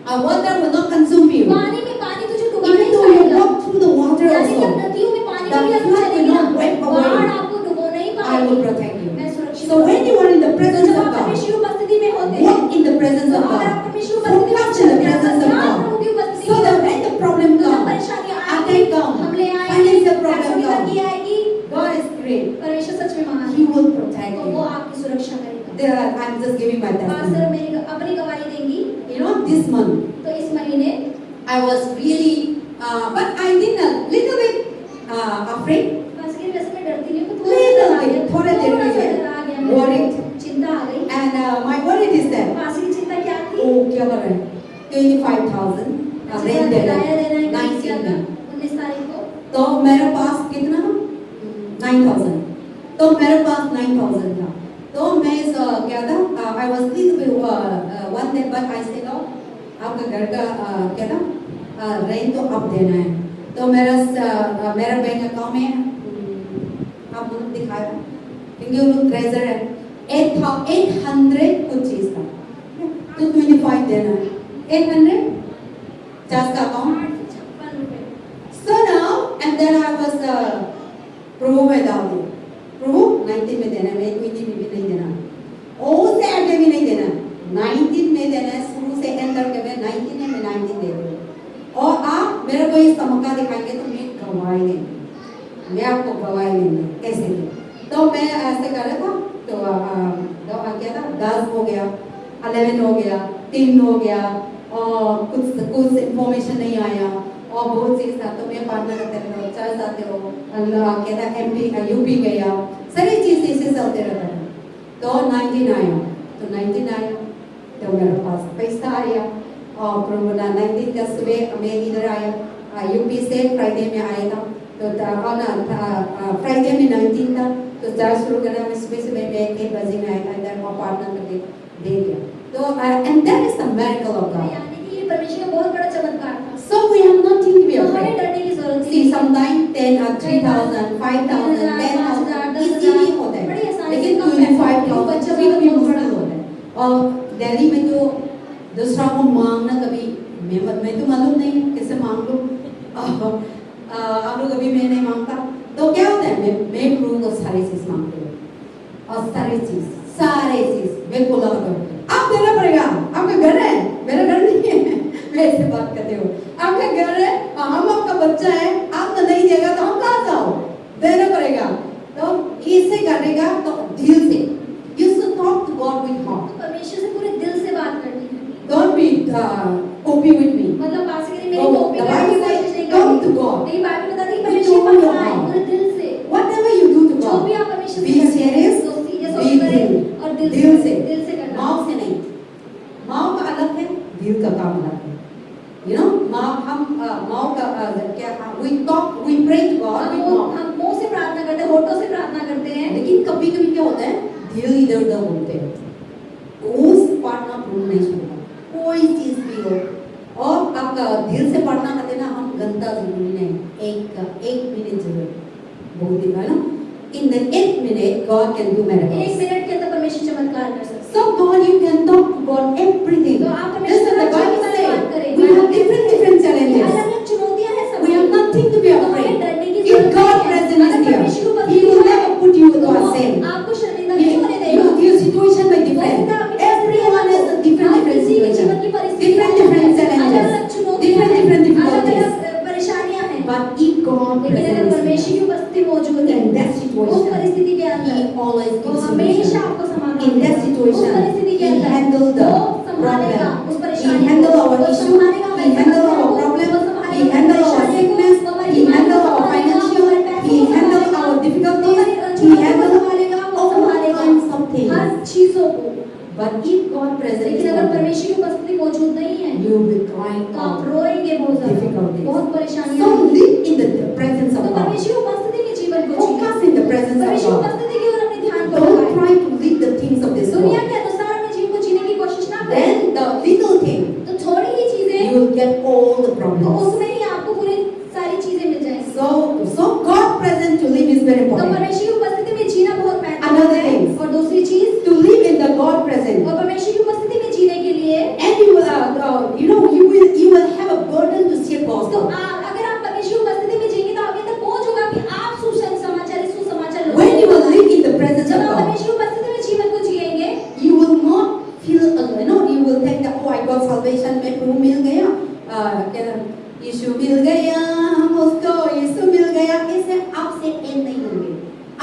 The water will not consume you. पानी तुझे डुबा Even नहीं though you पाएगा। walk through the water यानी जब also, नदियों में पानी the भी अगर flood will चलेगी ना, not wipe away. बाढ़ आपको डुबो नहीं I will पाएगी। protect you. मैं सुरक्षित So when you are in the तो presence जब of आप God, परमेश्वर की उपस्थिति में होते हैं, walk in the presence तो of अगर आप God. परमेश्वर की उपस्थिति में Focus in the चलते हैं, presence तो of ध्यान God. प्रभु की उपस्थिति So में that when the problem तो जब comes, परेशानियां attack आएंगी, come, हमले आएंगे, financial problem आर्थिक come, तंगी आएगी, God is great. परमेश्वर सच में महान He है। will protect तो वो you. आपकी सुरक्षा करेगा। I'm just giving my pastor testimony. मेरी अपनी गवाही देंगी। You know, this month तो इस महीने I was really, but I did a little bit afraid. Pastor की वजह से मैं डरती नहीं हूँ, तो Little थोड़ा bit, थोड़ा देर सा के लिए डर आ गया, मेरे worried. को चिंता आ गई। And my worry is that, pastor की चिंता क्या थी? oh, क्या कर रहे हैं? 25,000 rent देना किराया है, देना है 19 में. 19 तारीख को। तो मेरे पास कितना? 9,000. तो मेरे पास 9,000 था. तो मैं क्या था? I was little bit one day, but I said, no, आपका घर का क्या था? रेंट तो अब देना है. तो मेरा बैंक अकाउंट में आप लोग दिखाया, क्योंकि वो लोग ट्रेजर है 800 कुछ चीज का, तो 25 देना है. 800 चार्ज का अकाउंट. 856 रुपए। So now, and then I was प्रभु में डाल दी. प्रभु 19 में देना है, मैं 20 में भी नहीं देना, उससे आगे भी नहीं देना, 19 में देना है. शुरू से एंड तक मैं 19 है, मैं 19 दे दूँ. और आप मेरे को इस मौका दिखाएंगे तो मैं गवाही देंगे, मैं आपको गवाही देंगे कैसे दूँ. तो मैं ऐसे कर रहा था. तो क्या था, 10 हो गया, 11 हो गया, 3 हो गया, और कुछ इंफॉर्मेशन नहीं आया, और बहुत चीज था. तो मैं पार्टनर करते रहो, चर्च आते हो, कहता MP UP गया, सारी चीज ऐसे चलते रहता है. तो 19 आया, तो 19 आया तो मेरे पास पैसा आया. और प्रभु 19 का सुबह मैं इधर आया, UP से फ्राइडे में आया था. तो फ्राइडे में 19 था. तो चर्च शुरू करना, मैं सुबह मैं 1 बजे में आया था इधर, और पार्टनर करके दे दिया. तो and that is the miracle of God. यानी कि ये परमेश्वर का बहुत बड़ा चमत्कार था। So we have nothing to be तो हमें afraid. डरने की जरूरत See, नहीं। sometimes 10 or 3,000, 5,000, 10,000 इजीली होता बड़ी है, आसानी से लेकिन कम 25,000 बच्चों भी का कभी बहुत बड़ा मुश्किल होता है. और दिल्ली में तो दूसरा को मांगना कभी मैं तो मालूम नहीं है कैसे मांग लूँ. कभी मैं नहीं मांगता, तो क्या होता है, मैं प्रभु को सारी चीज मांगती हूँ, और सारी चीज बिल्कुल आप देना पड़ेगा। आपका घर है, मेरा घर नहीं है, मैं ऐसे बात करते हो, आपका घर है, हम आपका बच्चा है, आप तो नहीं देगा तो हम कहाँ जाओ, देना पड़ेगा। तो इससे करेगा तो दिल से, you should talk to God with heart, तो परमेश्वर से पूरे दिल से बात करनी है। don't be OP with me, मतलब पास के मेरी Oh, कॉपी the करने की Bible कोशिश says, नहीं come करनी। to God. लेकिन बाइबल बताती है With परमेश्वर all के your पास आए heart. पूरे दिल से। whatever you do to जो भी God, आप परमेश्वर be से करते हैं, serious, दोस्ती या be सोच करें true, और दिल से, दिल से करना। माउथ से नहीं, माउथ का अलग है, दिल का काम अलग है। You know, माउथ का क्या, we pray to God with mouth, हम मुंह से प्रार्थना करते हैं, होठों से प्रार्थना करते हैं, लेकिन कभी कभी क्या होता है, दिल इधर उधर बोलते हैं, उस पार्ट ना प्रूव नहीं सुनता, कोई चीज भी हो, और आप दिल से पढ़ना करते ना, हम गंदा जरूरी नहीं, एक मिनट जरूर, बहुत दिन है ना, in the 8 minute God can do miracles. 1 minute के अंदर परमेश्वर चमत्कार कर सकते हैं। So God, you can talk to God everything. तो आप Listen, परमेश्वर the से Bible बात says करें। we have different ये challenges. अलग-अलग चुनौतियां हैं सब। We have nothing to be तो हमें afraid. डरने की If जरूरत God नहीं है। present is अगर here, परमेश्वर को He will पता है, never put you तो to वो a sin. आपको शर्मिंदा नहीं होने देगा। Your situation may different. Everyone has a different किसी के जीवन की situation, परिस्थिति different challenges, अलग-अलग चुनौतियां हैं, different difficulties. अलग-अलग परेशानियां हैं। But if God लेकिन अगर present परमेश्वर की उपस्थिति मौजूद है in that उस situation, परिस्थिति के He अंदर, always वो gives हमेशा solution. आपको समाधान In that देगा। situation, उस परिस्थिति के He अंदर handle the वो संभालेगा problem. उस He परेशानी को, handle our वो issue. संभालेगा He handle our problem. He handle our sickness. He handle our financial. He handle our difficulties. He handle all kinds of her things. चीजों को। But if God present is लेकिन अगर not there, परमेश्वर की उपस्थिति मौजूद नहीं है you will be crying तो आप out. रोएंगे बहुत ज्यादा, Difficulties. बहुत परेशानियां So होंगी। live in the presence तो of God. परमेश्वर की उपस्थिति में जीवन को जिए। Focus in the presence of परमेश्वर की God. उपस्थिति की ओर अपने ध्यान को Don't लगाएं। try to live the things of this दुनिया world. के अनुसार अपने जीवन को जीने की कोशिश ना करें। Then the little thing, तो थोड़ी ही चीजें, you will get all the तो problems. उसमें ही आपको पूरी सारी चीजें मिल जाएंगी। So God present to live is very तो important. परमेश्वर की उपस्थिति में जीना बहुत महत्वपूर्ण Another है। thing. और दूसरी चीज, To live in the God present, और परमेश्वर की उपस्थिति में जीने के लिए and you will you will have a burden to share तो gospel. अगर आप परमेश्वर की उपस्थिति में जिएंगे तो आपके अंदर बोझ होगा कि आप सुसमाचार लोगों When you को will live in the presence जब of आप God, परमेश्वर की उपस्थिति में जीवन को जिएंगे you will not feel you will think that oh I got salvation, मैं प्रभु मिल गया, क्या यीशु मिल गया, मुझको यीशु मिल गया, ऐसे आपसे एंड नहीं होंगे।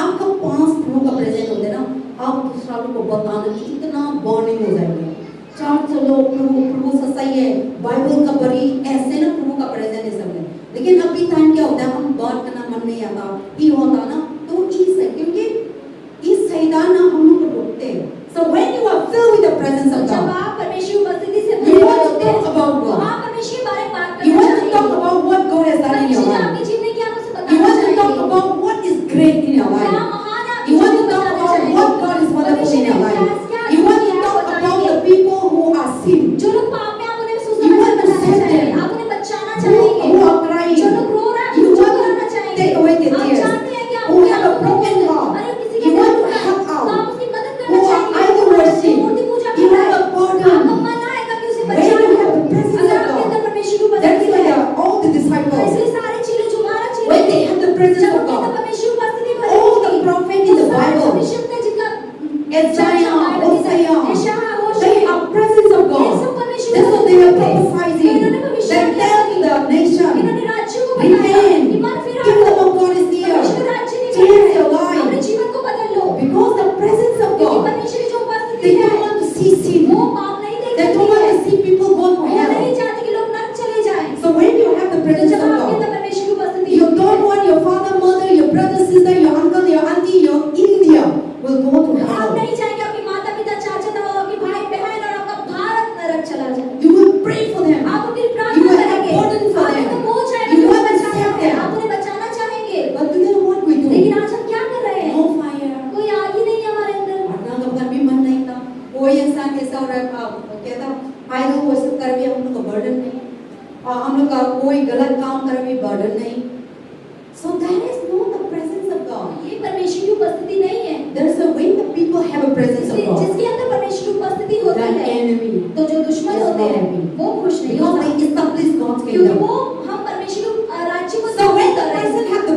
आपका पास प्रभु का प्रेजेंट होते ना, आप दूसरा लोग को बताने की इतना बर्निंग हो जाएंगे। चर्च चलो, प्रभु सच्चाई है, बाइबल का बड़ी ऐसे ना प्रभु का प्रेजेंट है सब में। लेकिन अभी टाइम क्या होता है, हम बात करना मन नहीं आता, ये होता ना, तो इससे क्योंकि इस शैतान ना हम लोग को रोकते हैं। So when you are filled with the presence of जब God, आप परमेश्वर की उपस्थिति से you भरे want to होते हैं, talk about तो God. आप परमेश्वर के बारे में बात You करना want to talk चाहेंगे। about what God has done in your परमेश्वर life. आपके जीवन की आप उसे You बताना want to talk चाहेंगे। about what is great in your क्या life. महान है You आपके want जीवन to में talk बताना about चाहेंगे। what God is wonderful in your life. You want to talk about the people who are sin, जो लोग पाप में आप उन्हें You सुसमाचार want to बताना save चाहेंगे, them. आप उन्हें बचाना who चाहेंगे। are crying, जो लोग रो रहे हैं, You उनको want to कराना चाहेंगे। take away their आप tears. जानते हैं कि आप Who क्या have a broken heart. अरे किसी के You दिल want में to help तो out. आप उसकी मदद Who करना are चाहेंगे। idol worship. Murthy Puja You कर रहे have हैं। a burden. आपका मन आएगा कि उसे When बचाना you हो। have the presence अगर of आपके God, अंदर परमेश्वर की that's उपस्थिति why है, all the तो disciples, इसलिए सारे चीजें जो हमारा चीजें when they have the presence जब of उनके अंदर God, परमेश्वर की उपस्थिति भरी all होगी, the prophets in the तो सारे Bible, भविष्यवक्ता जिनका Isaiah, Hosea, यशायाह, they Hoshea, are presence of ये God. सब परमेश्वर That's की what they are उपस्थिति है। prophesying. इन्होंने They भविष्यवाणी tell की। the nation, इन्होंने राज्यों को बताया repent, कि मन फिराओ, kingdom of God is near, परमेश्वर राज्य निकट change है, your life. अपने जीवन को बदल लो। Because the presence of क्योंकि God, परमेश्वर की जो उपस्थिति they है, don't want to see sin. वो पाप नहीं They देखती don't want है, to see people go to वो नहीं hell. चाहती कि लोग नरक चले जाएं। So when you have the तो presence जब of आपके अंदर God, परमेश्वर की उपस्थिति you होती don't है, want your father, mother, your brother, sister, your uncle, your auntie, your India will go to आप hell. नहीं चाहेंगे आपके माता पिता, चाचा ताऊ, आपके भाई बहन और आपका भारत नरक चला जाए। You will pray for them. आप उनकी You प्रार्थना will have करेंगे, burden for आपके them. तो बोझ है, You उन्हें want to बचाना save है, them. आप उन्हें बचाना चाहेंगे। But today what we do? लेकिन आज हम क्या कर रहे हैं? No fire. कोई आग ही नहीं है हमारे अंदर। पढ़ना का घर भी मन नहीं था। कोई इंसान ऐसा हो रहा था, कहता आइडल वर्शिप कर भी हम लोग का बर्डन नहीं, और हम लोग का कोई गलत काम कर भी बर्डन नहीं। So that is not the presence of God. ये परमेश्वर की उपस्थिति नहीं है। There is a when the people have a presence of God, जिसके अंदर परमेश्वर की उपस्थिति होती the है, enemy, तो जो दुश्मन is होते not हैं happy. वो खुश नहीं because होता, they establish God's क्योंकि kingdom. वो हम परमेश्वर के राज्य को So when स्थापित the कर रहे हैं। person have the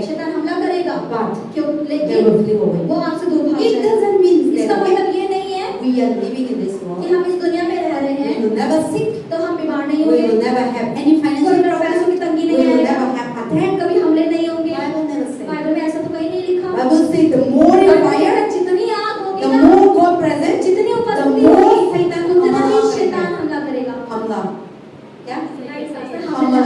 attack, शैतान हमला करेगा, but क्यों? they लेकिन will flee away. वो आपसे दूर भाग It जाएगा। doesn't mean इसका that मतलब ये नहीं है we are living in this कि world. हम इस दुनिया में रह रहे We हैं will never sick. तो हम बीमार नहीं We होंगे, will never have any कोई financial तरह problems. पैसों की तंगी We नहीं will आएगा, never have attack. कभी हमले नहीं होंगे। Bible never say. बाइबल में ऐसा तो कहीं नहीं लिखा। Bible says the more you fire, जितनी आग होगी the ना, more God present, जितनी the उपस्थिति more होगी, Satan उतना ही हमला शैतान करेगा. हमला करेगा। हमला. क्या? हमला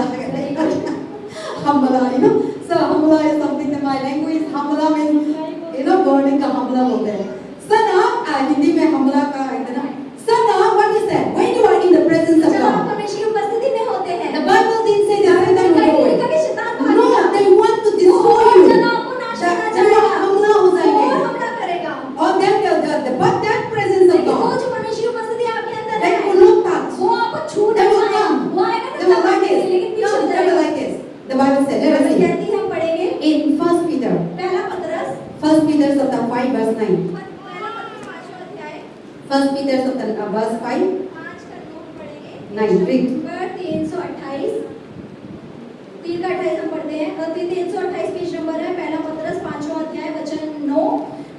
Hamala, you know. So Hamala is something that my language Hamala means, you know, burning का हमला बोलते हैं. So now हिंदी में हमला का इतना. So now what is that? When you are in the presence of जब आप God, परमेश्वर की उपस्थिति में होते हैं, the Bible didn't say that Satan will go away. कभी शैतान No, they want to destroy और you. जन आपको नाश करना जब चाहेगा, हमला हो और जाएंगे. हमला करेगा। और then but that presence of लेकिन वो God, जो परमेश्वर की उपस्थिति आपके अंदर that है, will not touch. वो आपको छू They नहीं will पाएगा। come. वो आएगा They तो will like लेकिन this. पीछे No, हो they will जाएगा। like this. The Bible said, let us Bible see. कहती है, हम पढ़ेंगे In 1 Peter, पहला पतरस 1 Peter chapter 5 verse 9. पहला पतरस 5वां अध्याय 1 Peter chapter verse 5, 5 का 9 पढ़ेंगे। 9. Read. नंबर 328 3 का 28 हम पढ़ते हैं। 328 पेज नंबर है। पहला पतरस 5वां अध्याय वचन 9।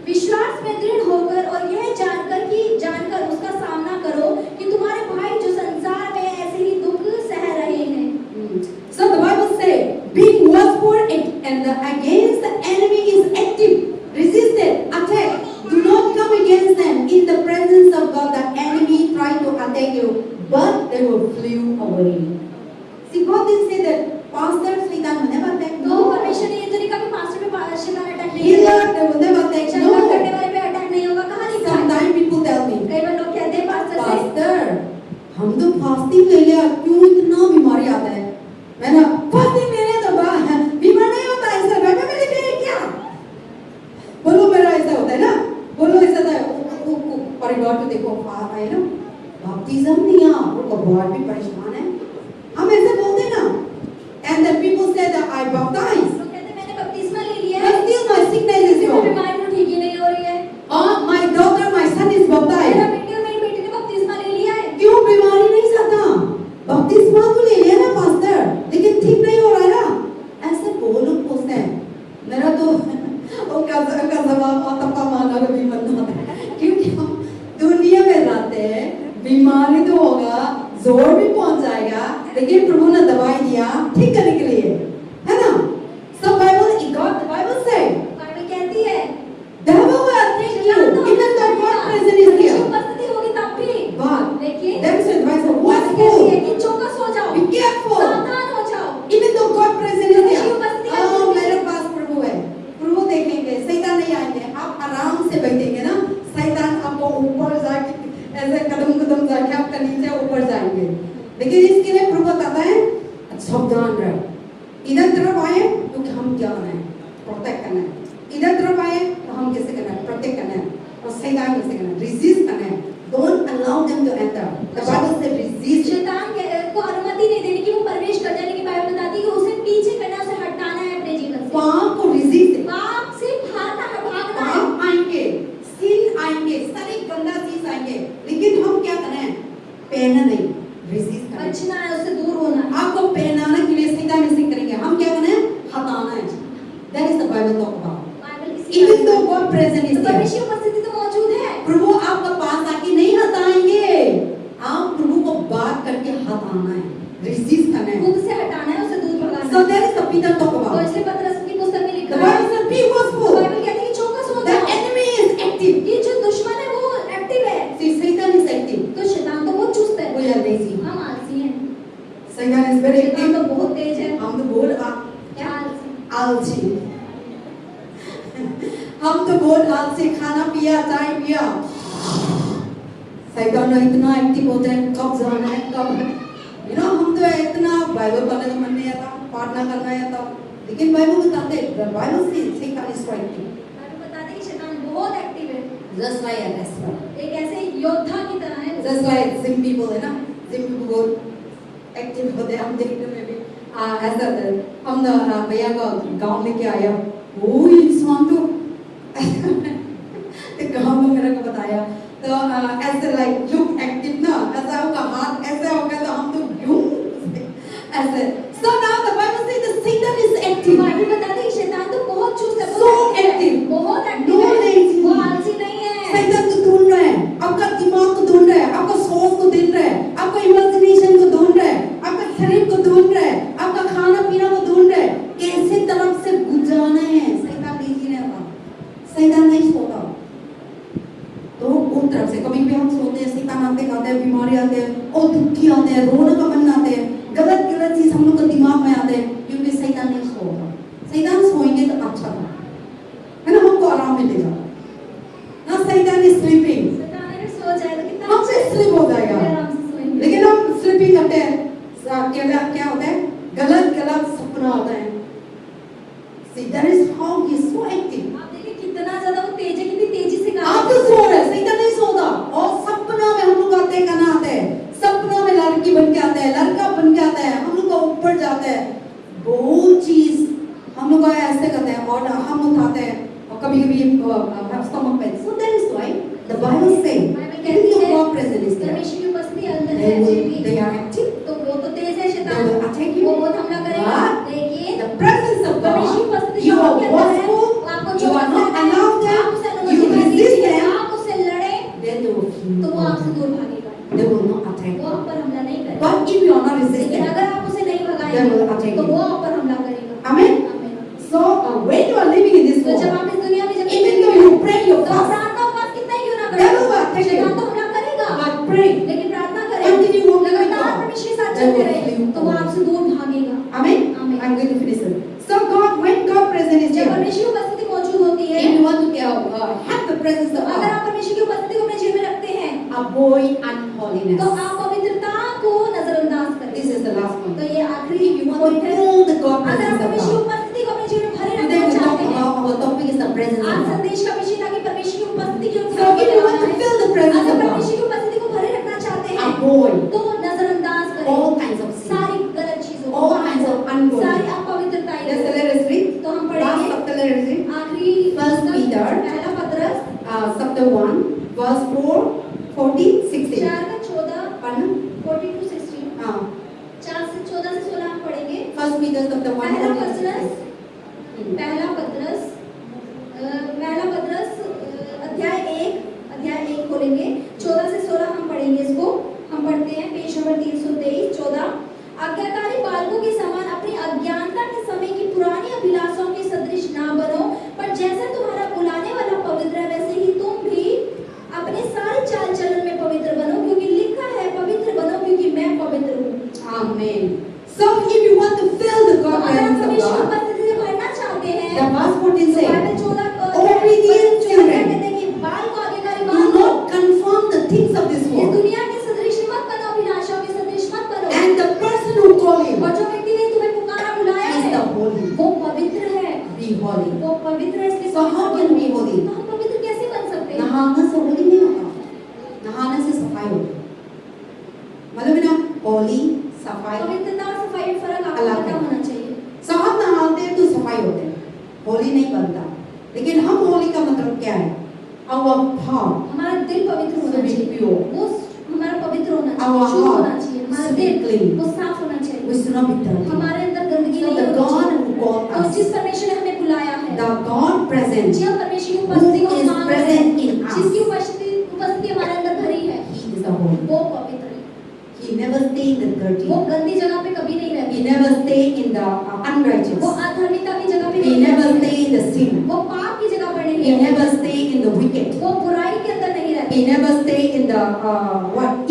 विश्वास में दृढ़ होकर और यह जानकर उसका सामना करो कि तुम्हारे भाई जो संसार में ऐसे ही दुख सह रहे हैं। So the Bible says, being watchful and against the enemy is active, resisted, attack. Do not come against them in the presence of God. The enemy try to attack you, but they will flee away. See, God didn't say that pastor Satan will never attack. तो No. परमेश्वर ने ये तो नहीं कहा कि pastor पे शैतान अटैक नहीं Healer, करेगा, they will never attack. शैतान करने No. वाले पे अटैक नहीं होगा। कहाँ लिखा है? Sometimes people tell me, कई बार लोग कहते हैं पास्टर से, pastor, हम तो फास्टिंग ले लिया, क्यों इतना बीमारी आता है? मैं ना फास्टिंग ले लिया तो बीमार नहीं होता, ऐसा बाइबल में लिखा है क्या? बोलो मेरा ऐसा होता है ना, बोलो ऐसा था, परिवार तो देखो है ना, बपतिस्म दिया, उनको बहुत भी परेशान है, हम ऐसे बोलते हैं ना, and then people say that I baptize, लोग कहते हैं मैंने बपतिस्मा ले लिया but है, still my sickness is लेकिन gone. बीमारी तो ठीक ही नहीं हो रही है। और my daughter, my son is मेरा baptized. बेटी और मेरी बेटी ने बपतिस्मा ले लिया है। क्यों बीमारी नहीं जाता? बपतिस्मा तो ले लिया ना पास्टर, लेकिन ठीक नहीं हो रहा है ना, ऐसे वो लोग पूछते हैं। मेरा तो उनका जवाब आता माना भी बनना है, क्योंकि हम दुनिया में रहते हैं, बीमारी तो होगा, जोर भी पहुंच जाएगा, लेकिन प्रभु ने दवाई दिया ठीक करने के लिए, है ना? So Bible say, बाइबल कहती है devil will attack you even though God present is परमेश्वर here. उपस्थिति होगी तब भी, But लेकिन there is advice of कहती है watchful, कि चौकस हो जाओ, be careful. सावधान हो जाओ। Even though God present is परमेश्वर here. उपस्थिति है, Oh, मेरे पास प्रभु है, प्रभु देखेंगे, शैतान नहीं आएंगे, आप आराम से बैठेंगे ना, शैतान आपको ऊपर जाके ऐसे कदम जाके आपका नीचे ऊपर जाएंगे, लेकिन इसके लिए प्रभु बताता है सावधान रहो, इधर तरफ आए तो हम क्या करना है, प्रोटेक्ट करना है, इधर तरफ आए तो हम कैसे करना है, प्रोटेक्ट करना है, और शैतान कैसे करना है, रेजिस्ट करना है, don't allow them to enter. The Bible says resist. शैतान को अनुमति नहीं देनी कि वो प्रवेश कर जाने की बाइबल बताती है कि उसे पीछे करना, उसे हटाना है अपने जीवन से। पाप को resist. पाप से भागना है, भागना है। पाप आएंगे, sin आएंगे, सारी गंदा चीज आएंगे, लेकिन हम क्या करना है, पहना नहीं, resist करना है। बचना है, उससे दूर होना है। आपको पहनाने के लिए शैतान ऐसे करेंगे, हम क्या करना है, हटाना है। That is the Bible talk about. Bible इसी Even बात though में- God present is तो here. परमेश्वर की उपस्थिति तो मौजूद है। प्रभु आपका पास आके नहीं हटाएंगे, आप प्रभु को बात करके हटाना है, resist करना है। खुद से हटाना है, उसे दूर भगाना So है। that is the Peter talk तो about. इसलिए पतरस की पुस्तक में The लिखा है, Bible says be watchful. Bible कहती है कि चौकस हो The जाओ। enemy is active. ये जो दुश्मन है वो एक्टिव है। See, Satan is active. तो शैतान तो बहुत चुस्त है। We are lazy. हम आलसी हैं। Satan is very शैतान active. तो बहुत तेज है। हम तो बहुत क्या आलसी? आलसी, हम तो बहुत आलसी, खाना पिया, चाय पिया, शैतान इतना एक्टिव होता है, कब जाना है, कब, हम तो इतना बाइबल पढ़ने का मन नहीं आता, प्रार्थना करना आता, लेकिन बाइबल बताते हैं, बाइबल से शैतान इज एक्टिव, बाइबल बताते हैं कि शैतान बहुत एक्टिव है। जस्ट लाइक अ रेसलर, एक ऐसे योद्धा की तरह है। जस्ट लाइक जिम पीपल है ना, जिम पीपल बहुत एक्टिव होते हैं, हम देखने में भी ऐसा था, हम भैया का गांव लेके आया, वो इंसान तो गांव में मेरे को बताया, तो ऐसे लाइक लुक एक्टिव ना, ऐसा होगा हाथ ऐसे होगा तो हम तो यूं ऐसे, so now the Bible says the Satan is active, Bible बताते हैं कि शैतान तो बहुत चुस्त है, So active. बहुत एक्टिव No है। lazy. वो आलसी नहीं है। शैतान को ढूंढ रहा है, आपका दिमाग को ढूंढ रहा है, आपका सोच को ढूंढ रहा है, आपका दुखी आते हैं, रोने का मन आते हैं, गलत गलत चीज हम लोग के दिमाग में आते हैं, क्योंकि शैतान नहीं सोगा। शैतान सोएंगे तो अच्छा था, है ना, हमको आराम मिलेगा ना। शैतान इज स्लीपिंग, शैतान अगर सो जाए तो कितना हमसे स्लीप हो जाएगा, आराम से सोएंगे। लेकिन हम स्लीपिंग करते हैं, क्या होता है, गलत गलत सपना होता है। See, that is how he is so active. आप देखिए कितना ज्यादा वो तेज है, कितनी तेजी से काम आप तो सो रहे हैं, शैतान नहीं सोता। और सपना में हम लोग आते हैं, कहना आते हैं, सपना में लड़की बन के आता है, लड़का बन के आता है, हम लोग का ऊपर जाता है, बहुत चीज हम लोग ऐसे करते हैं और हम उठाते हैं और कभी कभी stomach pain. So that is why the Bible say, if your God presence is there, परमेश्वर की उपस्थिति अंदर है, they are active, तो वो तो तेज है they शैतान, will attack you. वो बहुत हमला करेगा। But लेकिन the presence of परमेश्वर की God, उपस्थिति you जो are आपके अंदर है, watchful, आपको you are not allowed आप them, उसे you अनुमति नहीं resist दीजिए, them, आप उससे लड़े then they will तो वो flee. आपसे दूर भागेगा, They will not attack वो you. आप पर हमला नहीं करेगा। But if you are not लेकिन resisting, अगर आप उसे नहीं they will भगाएंगे attack तो you. वो आप पर हमला करेगा। Amen. आमीन। So when you are living in this तो जब world, आप इस दुनिया में जब even though you pray your तो fast, प्रार्थना उपवास कितना ही क्यों ना Devil will करें, attack you. शैतान तो हमला करेगा, but pray. लेकिन प्रार्थना Continue करें, walking with लगातार God. परमेश्वर के साथ Devil चलते will रहे flee तो वो away. आपसे दूर भागेगा। Amen. Amen. I'm going to finish it. So God, when God presence is जब here, परमेश्वर की उपस्थिति मौजूद होती है, if you want to have the presence तो of अगर God, आप परमेश्वर की उपस्थिति को अपने जीवन में रखते हैं avoid तो unholiness. आप पवित्रता को नजरअंदाज करें। This is the last तो point. ये आखिरी If you want point to है। feel the God अगर आप presence of परमेश्वर की God, उपस्थिति को अपने जीवन में भरे today रखना we talk चाहते हैं, about our topic is the presence आज of God. संदेश का विषय था कि परमेश्वर की उपस्थिति की So if you want to feel the presence अगर of God, परमेश्वर की उपस्थिति को भरे रखना चाहते हैं avoid तो नजरअंदाज करें all kinds of sin, सारी गलत चीजों को, all kinds of ungodly. सारी अपवित्रताएं Yes, को। let us read. तो हम Last पढ़ेंगे chapter, let us read. आखिरी First Peter, पहला पत्रस chapter 1, verse 4, 14, 16. 4 का 14 पढ़ना? 14 to 16 हाँ. 4 से 14 से 16 हम पढ़ेंगे। First Peter, chapter 1, पहला 14, पत्रस 16. पहला पत्रस अध्याय 1 खोलेंगे, 14 से 16 हम पढ़ेंगे इसको। हम पढ़ते हैं पेज नंबर 323 14। आज्ञाकारी बालकों के समान अपनी अज्ञानता के समय की पुरानी अभिलाषाओं के सदृश ना बनो, पर जैसा तुम्हारा बुलाने वाला पवित्र है वैसे ही तुम भी अपने सारे चाल चलन में पवित्र बनो, क्योंकि लिखा है पवित्र बनो क्योंकि मैं पवित्र हूँ। Amen. So if you want to feel the तो God अगर आप presence of परमेश्वर की God, उपस्थिति से भरना चाहते हैं the verse 14 तो says, बाइबल 14 Obedient children, कहते हैं कि बाल को आज्ञाकारी do बाल को not conform the things of this इस world. दुनिया के सदृश मत बनो, अभिलाषाओं के सदृश मत बनो। And the person who called you और जो व्यक्ति ने तुम्हें पुकारा बुलाया is है the holy. वो पवित्र है, Be holy. वो पवित्र है, इसलिए So how can we holy? तो हम पवित्र कैसे बन सकते हैं? नहाने से होली नहीं होता, नहाने से सफाई होती है। मालूम है ना, होली सफाई पवित्रता और सफाई में फर्क आपको अलग पता है। होना चाहिए। सब नहाते हैं तो सफाई होते हैं, होली नहीं बनता। लेकिन हम होली का मतलब क्या है? Our heart हमारा दिल पवित्र होना should be चाहिए, pure. वो हमारा पवित्र होना Our चाहिए, शुद्ध heart होना चाहिए, हमारा should be दिल clean. वो साफ होना चाहिए, We should not be dirty. हमारे अंदर गंदगी So नहीं the होनी God चाहिए। who called तो us, जिस परमेश्वर ने हमें बुलाया है, the God present, जिस परमेश्वर की उपस्थिति को who is मांग रहे present हैं, in us, जिसकी उपस्थिति हमारे अंदर भरी है, He is the holy. वो पवित्र है। He never stay in the dirty. वो गंदी जगह पे कभी नहीं रहती, He never stay in the unrighteous. वो अधर्मिता की जगह पे He नहीं never रहती, stay in the sin. वो पाप की जगह पर नहीं He रहती, never stay in the wicked. वो बुराई के अंदर नहीं रहती, He never stay in the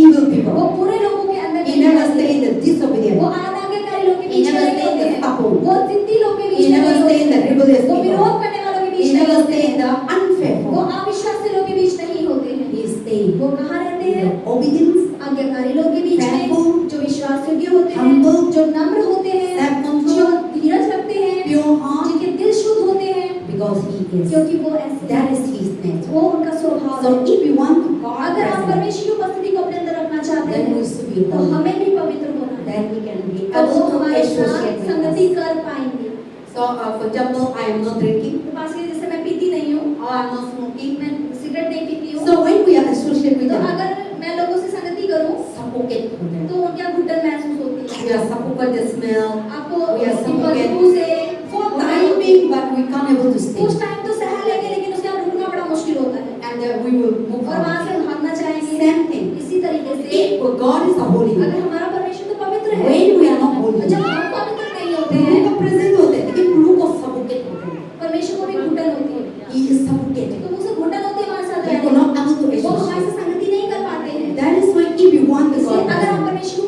evil वो people. बुरे लोगों के अंदर He नहीं never रहती, stay in the वो disobedient. अनाज्ञाकारी लोगों के He बीच में never नहीं stay in होते the हैं, stubborn. वो जिद्दी लोगों के He बीच में never नहीं stay in the होते हैं, rebellious वो विरोध people. करने वालों के He बीच नहीं never होते stay in हैं, the वो unfaithful. अविश्वासी लोगों के बीच नहीं होते हैं, He stay वो कहाँ रहते in हैं? the obedience, आज्ञाकारी लोगों के बीच में, Faithful, जो विश्वास योग्य होते हैं, humble, जो नम्र होते हैं, self-control, जो धीरज रखते हैं, pure heart, जिनके दिल शुद्ध होते हैं, because He is. क्योंकि वो ऐसे That हैं, is His nature. वो उनका स्वभाव So है। if you want to God अगर आप present, परमेश्वर की उपस्थिति को अपने अंदर रखना चाहते then we हैं should be तो holy. हमें भी पवित्र होना है, Then we can be तो वो able to हमारे associate साथ with संगति us. कर पाएंगे। So for example, I am not drinking तो पास के जैसे मैं पीती नहीं हूँ, or I am not smoking. मैं सिगरेट नहीं पीती हूँ, So when we are associated with तो them, अगर मैं लोगों से संगति करूँ suffocate with them. तो उनका घुटन महसूस होती है, We are suffocate the smell. आपको We are उसकी suffocated. बदबू से For time being, but we can't able to stay. कुछ टाइम तो सह लेंगे, लेकिन उसके बाद रुकना बड़ा मुश्किल होता है And we will move और वहाँ on. से भागना चाहेंगे। Same thing. इसी तरीके से If God is the holy, अगर हमारा परमेश्वर तो पवित्र है, when we are not holy, जब हम पवित्र नहीं होते प्रभु हैं, का प्रेजेंट होते हैं, लेकिन प्रभु को सफोकेट होते हैं. परमेश्वर को भी घुटन होती है, He is suffocated. तो उसे घुटन होती है हमारे साथ We रहने will में। not able to वो हमारे associate. से संगति नहीं कर पाते हैं। That is why if you want the इसलिए God अगर आप present, परमेश्वर की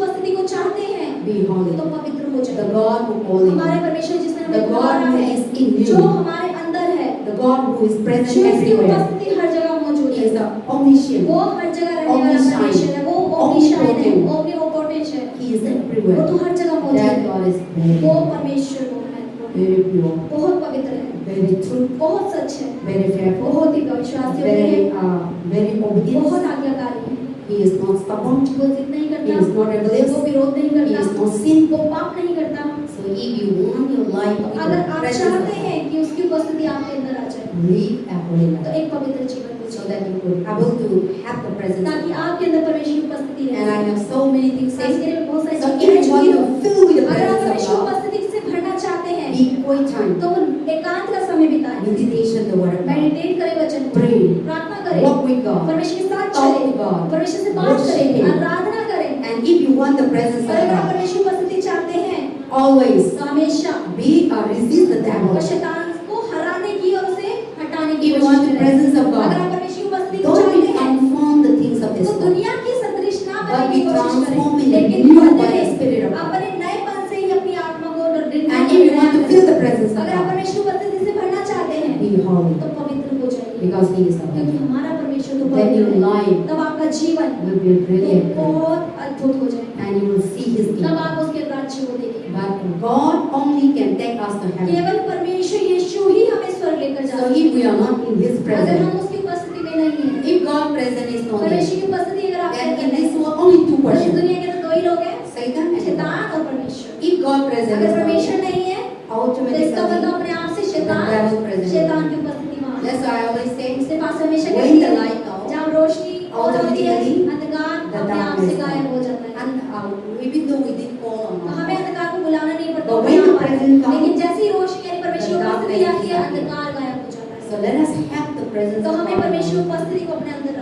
be holy. तो पवित्र हो The जाए। God who holy, हमारे परमेश्वर जिसने the हमें God बनाया who है, is in जो you, हमारे अंदर है, the God who is जो present उसकी everywhere. उपस्थिति हर जगह मौजूद He है। is the omniscient. वो हर जगह रहने वाला Omniscient. परमेश्वर है। वो omniscient है, Omnipotent. omnipotent है। He is वो everywhere. तो हर जगह मौजूद That है। God is वो very, परमेश्वर वो महत्वपूर्ण है, very pure, बहुत पवित्र है, very true, बहुत सच है, very faithful, बहुत ही विश्वास योग्य है, very obedient. बहुत आज्ञाकारी है। He is not stubborn. वो जिद नहीं He करता, is not rebellious. वो विरोध नहीं He करता, is not sin. वो पाप नहीं करता। So if you want your life in अगर the आप presence of चाहते हैं God, कि उसकी उपस्थिति आपके अंदर आ जाए, live a holy तो life एक पवित्र जीवन so बिताइए, that you could able to have the presence of ताकि God. आपके अंदर परमेश्वर की उपस्थिति And I रहे। have so many things to इसके say. लिए बहुत सारी So चीजें if रह you चुकी want हूँ। to fill with the अगर आप presence of परमेश्वर की God, उपस्थिति से भरना चाहते हैं, be quiet time, तो एकांत का समय बिताएं, meditation the word of God, meditate करें वचन को, Pray. प्रार्थना करें, walk with God, परमेश्वर के साथ Talk चलें, with God. परमेश्वर से बात Worship करें, Him. आराधना करें। and if you want the presence और of अगर आप God, परमेश्वर की उपस्थिति चाहते हैं, always तो हमेशा resist the और devil. शैतान को हराने की और उसे हटाने की If you want कोशिश the करें। presence of अगर God, आप परमेश्वर की उपस्थिति को don't चाहते be हैं, conformed the things of this तो world, दुनिया की सदृश ना but बनने be की कोशिश transformed करें, in the लेकिन new बदले by the Spirit of God. अपने नएपन से ही अपनी आत्मा को And if you want to feel the presence of अगर आप God, परमेश्वर की उपस्थिति से भरना चाहते हैं, be holy तो पवित्र हो जाइए, because He is the क्योंकि Holy. हमारा परमेश्वर तो Then your पवित्र है। life तब आपका जीवन will be brilliant बहुत अद्भुत हो जाए, and you will see His तब kingdom. आप उसके राज्य को देखेंगे। But God only can take us to heaven. केवल परमेश्वर यीशु ही हमें स्वर्ग लेकर जा So सकते if we are not in His हैं। अगर हम presence, उसकी उपस्थिति में नहीं हैं, if God's presence is not there, परमेश्वर की उपस्थिति अगर आपके then अंदर in नहीं this है, world only two तो इस persons, दुनिया के तो दो ही लोग हैं, Satan and God. शैतान और परमेश्वर। If God's presence अगर is not परमेश्वर there, नहीं है, तो automatically इसका मतलब अपने आप से शैतान the devil present. शैतान की उपस्थिति वहाँ है। That's why I always say, इसके पास हमेशा when कहती the है, light out, जहाँ रोशनी और होती है, automatically अंधकार the अपने आप से darkness गायब हो comes. जाता है। And even though we did call on तो God, हमें अंधकार को बुलाना नहीं पड़ता, But वो when यहाँ the पर है। presence comes, लेकिन जैसे ही रोशनी यानी परमेश्वर the की उपस्थिति darkness आती है, disappears. अंधकार गायब हो जाता है। so let us have the presence तो of हमें God. परमेश्वर की उपस्थिति को अपने अंदर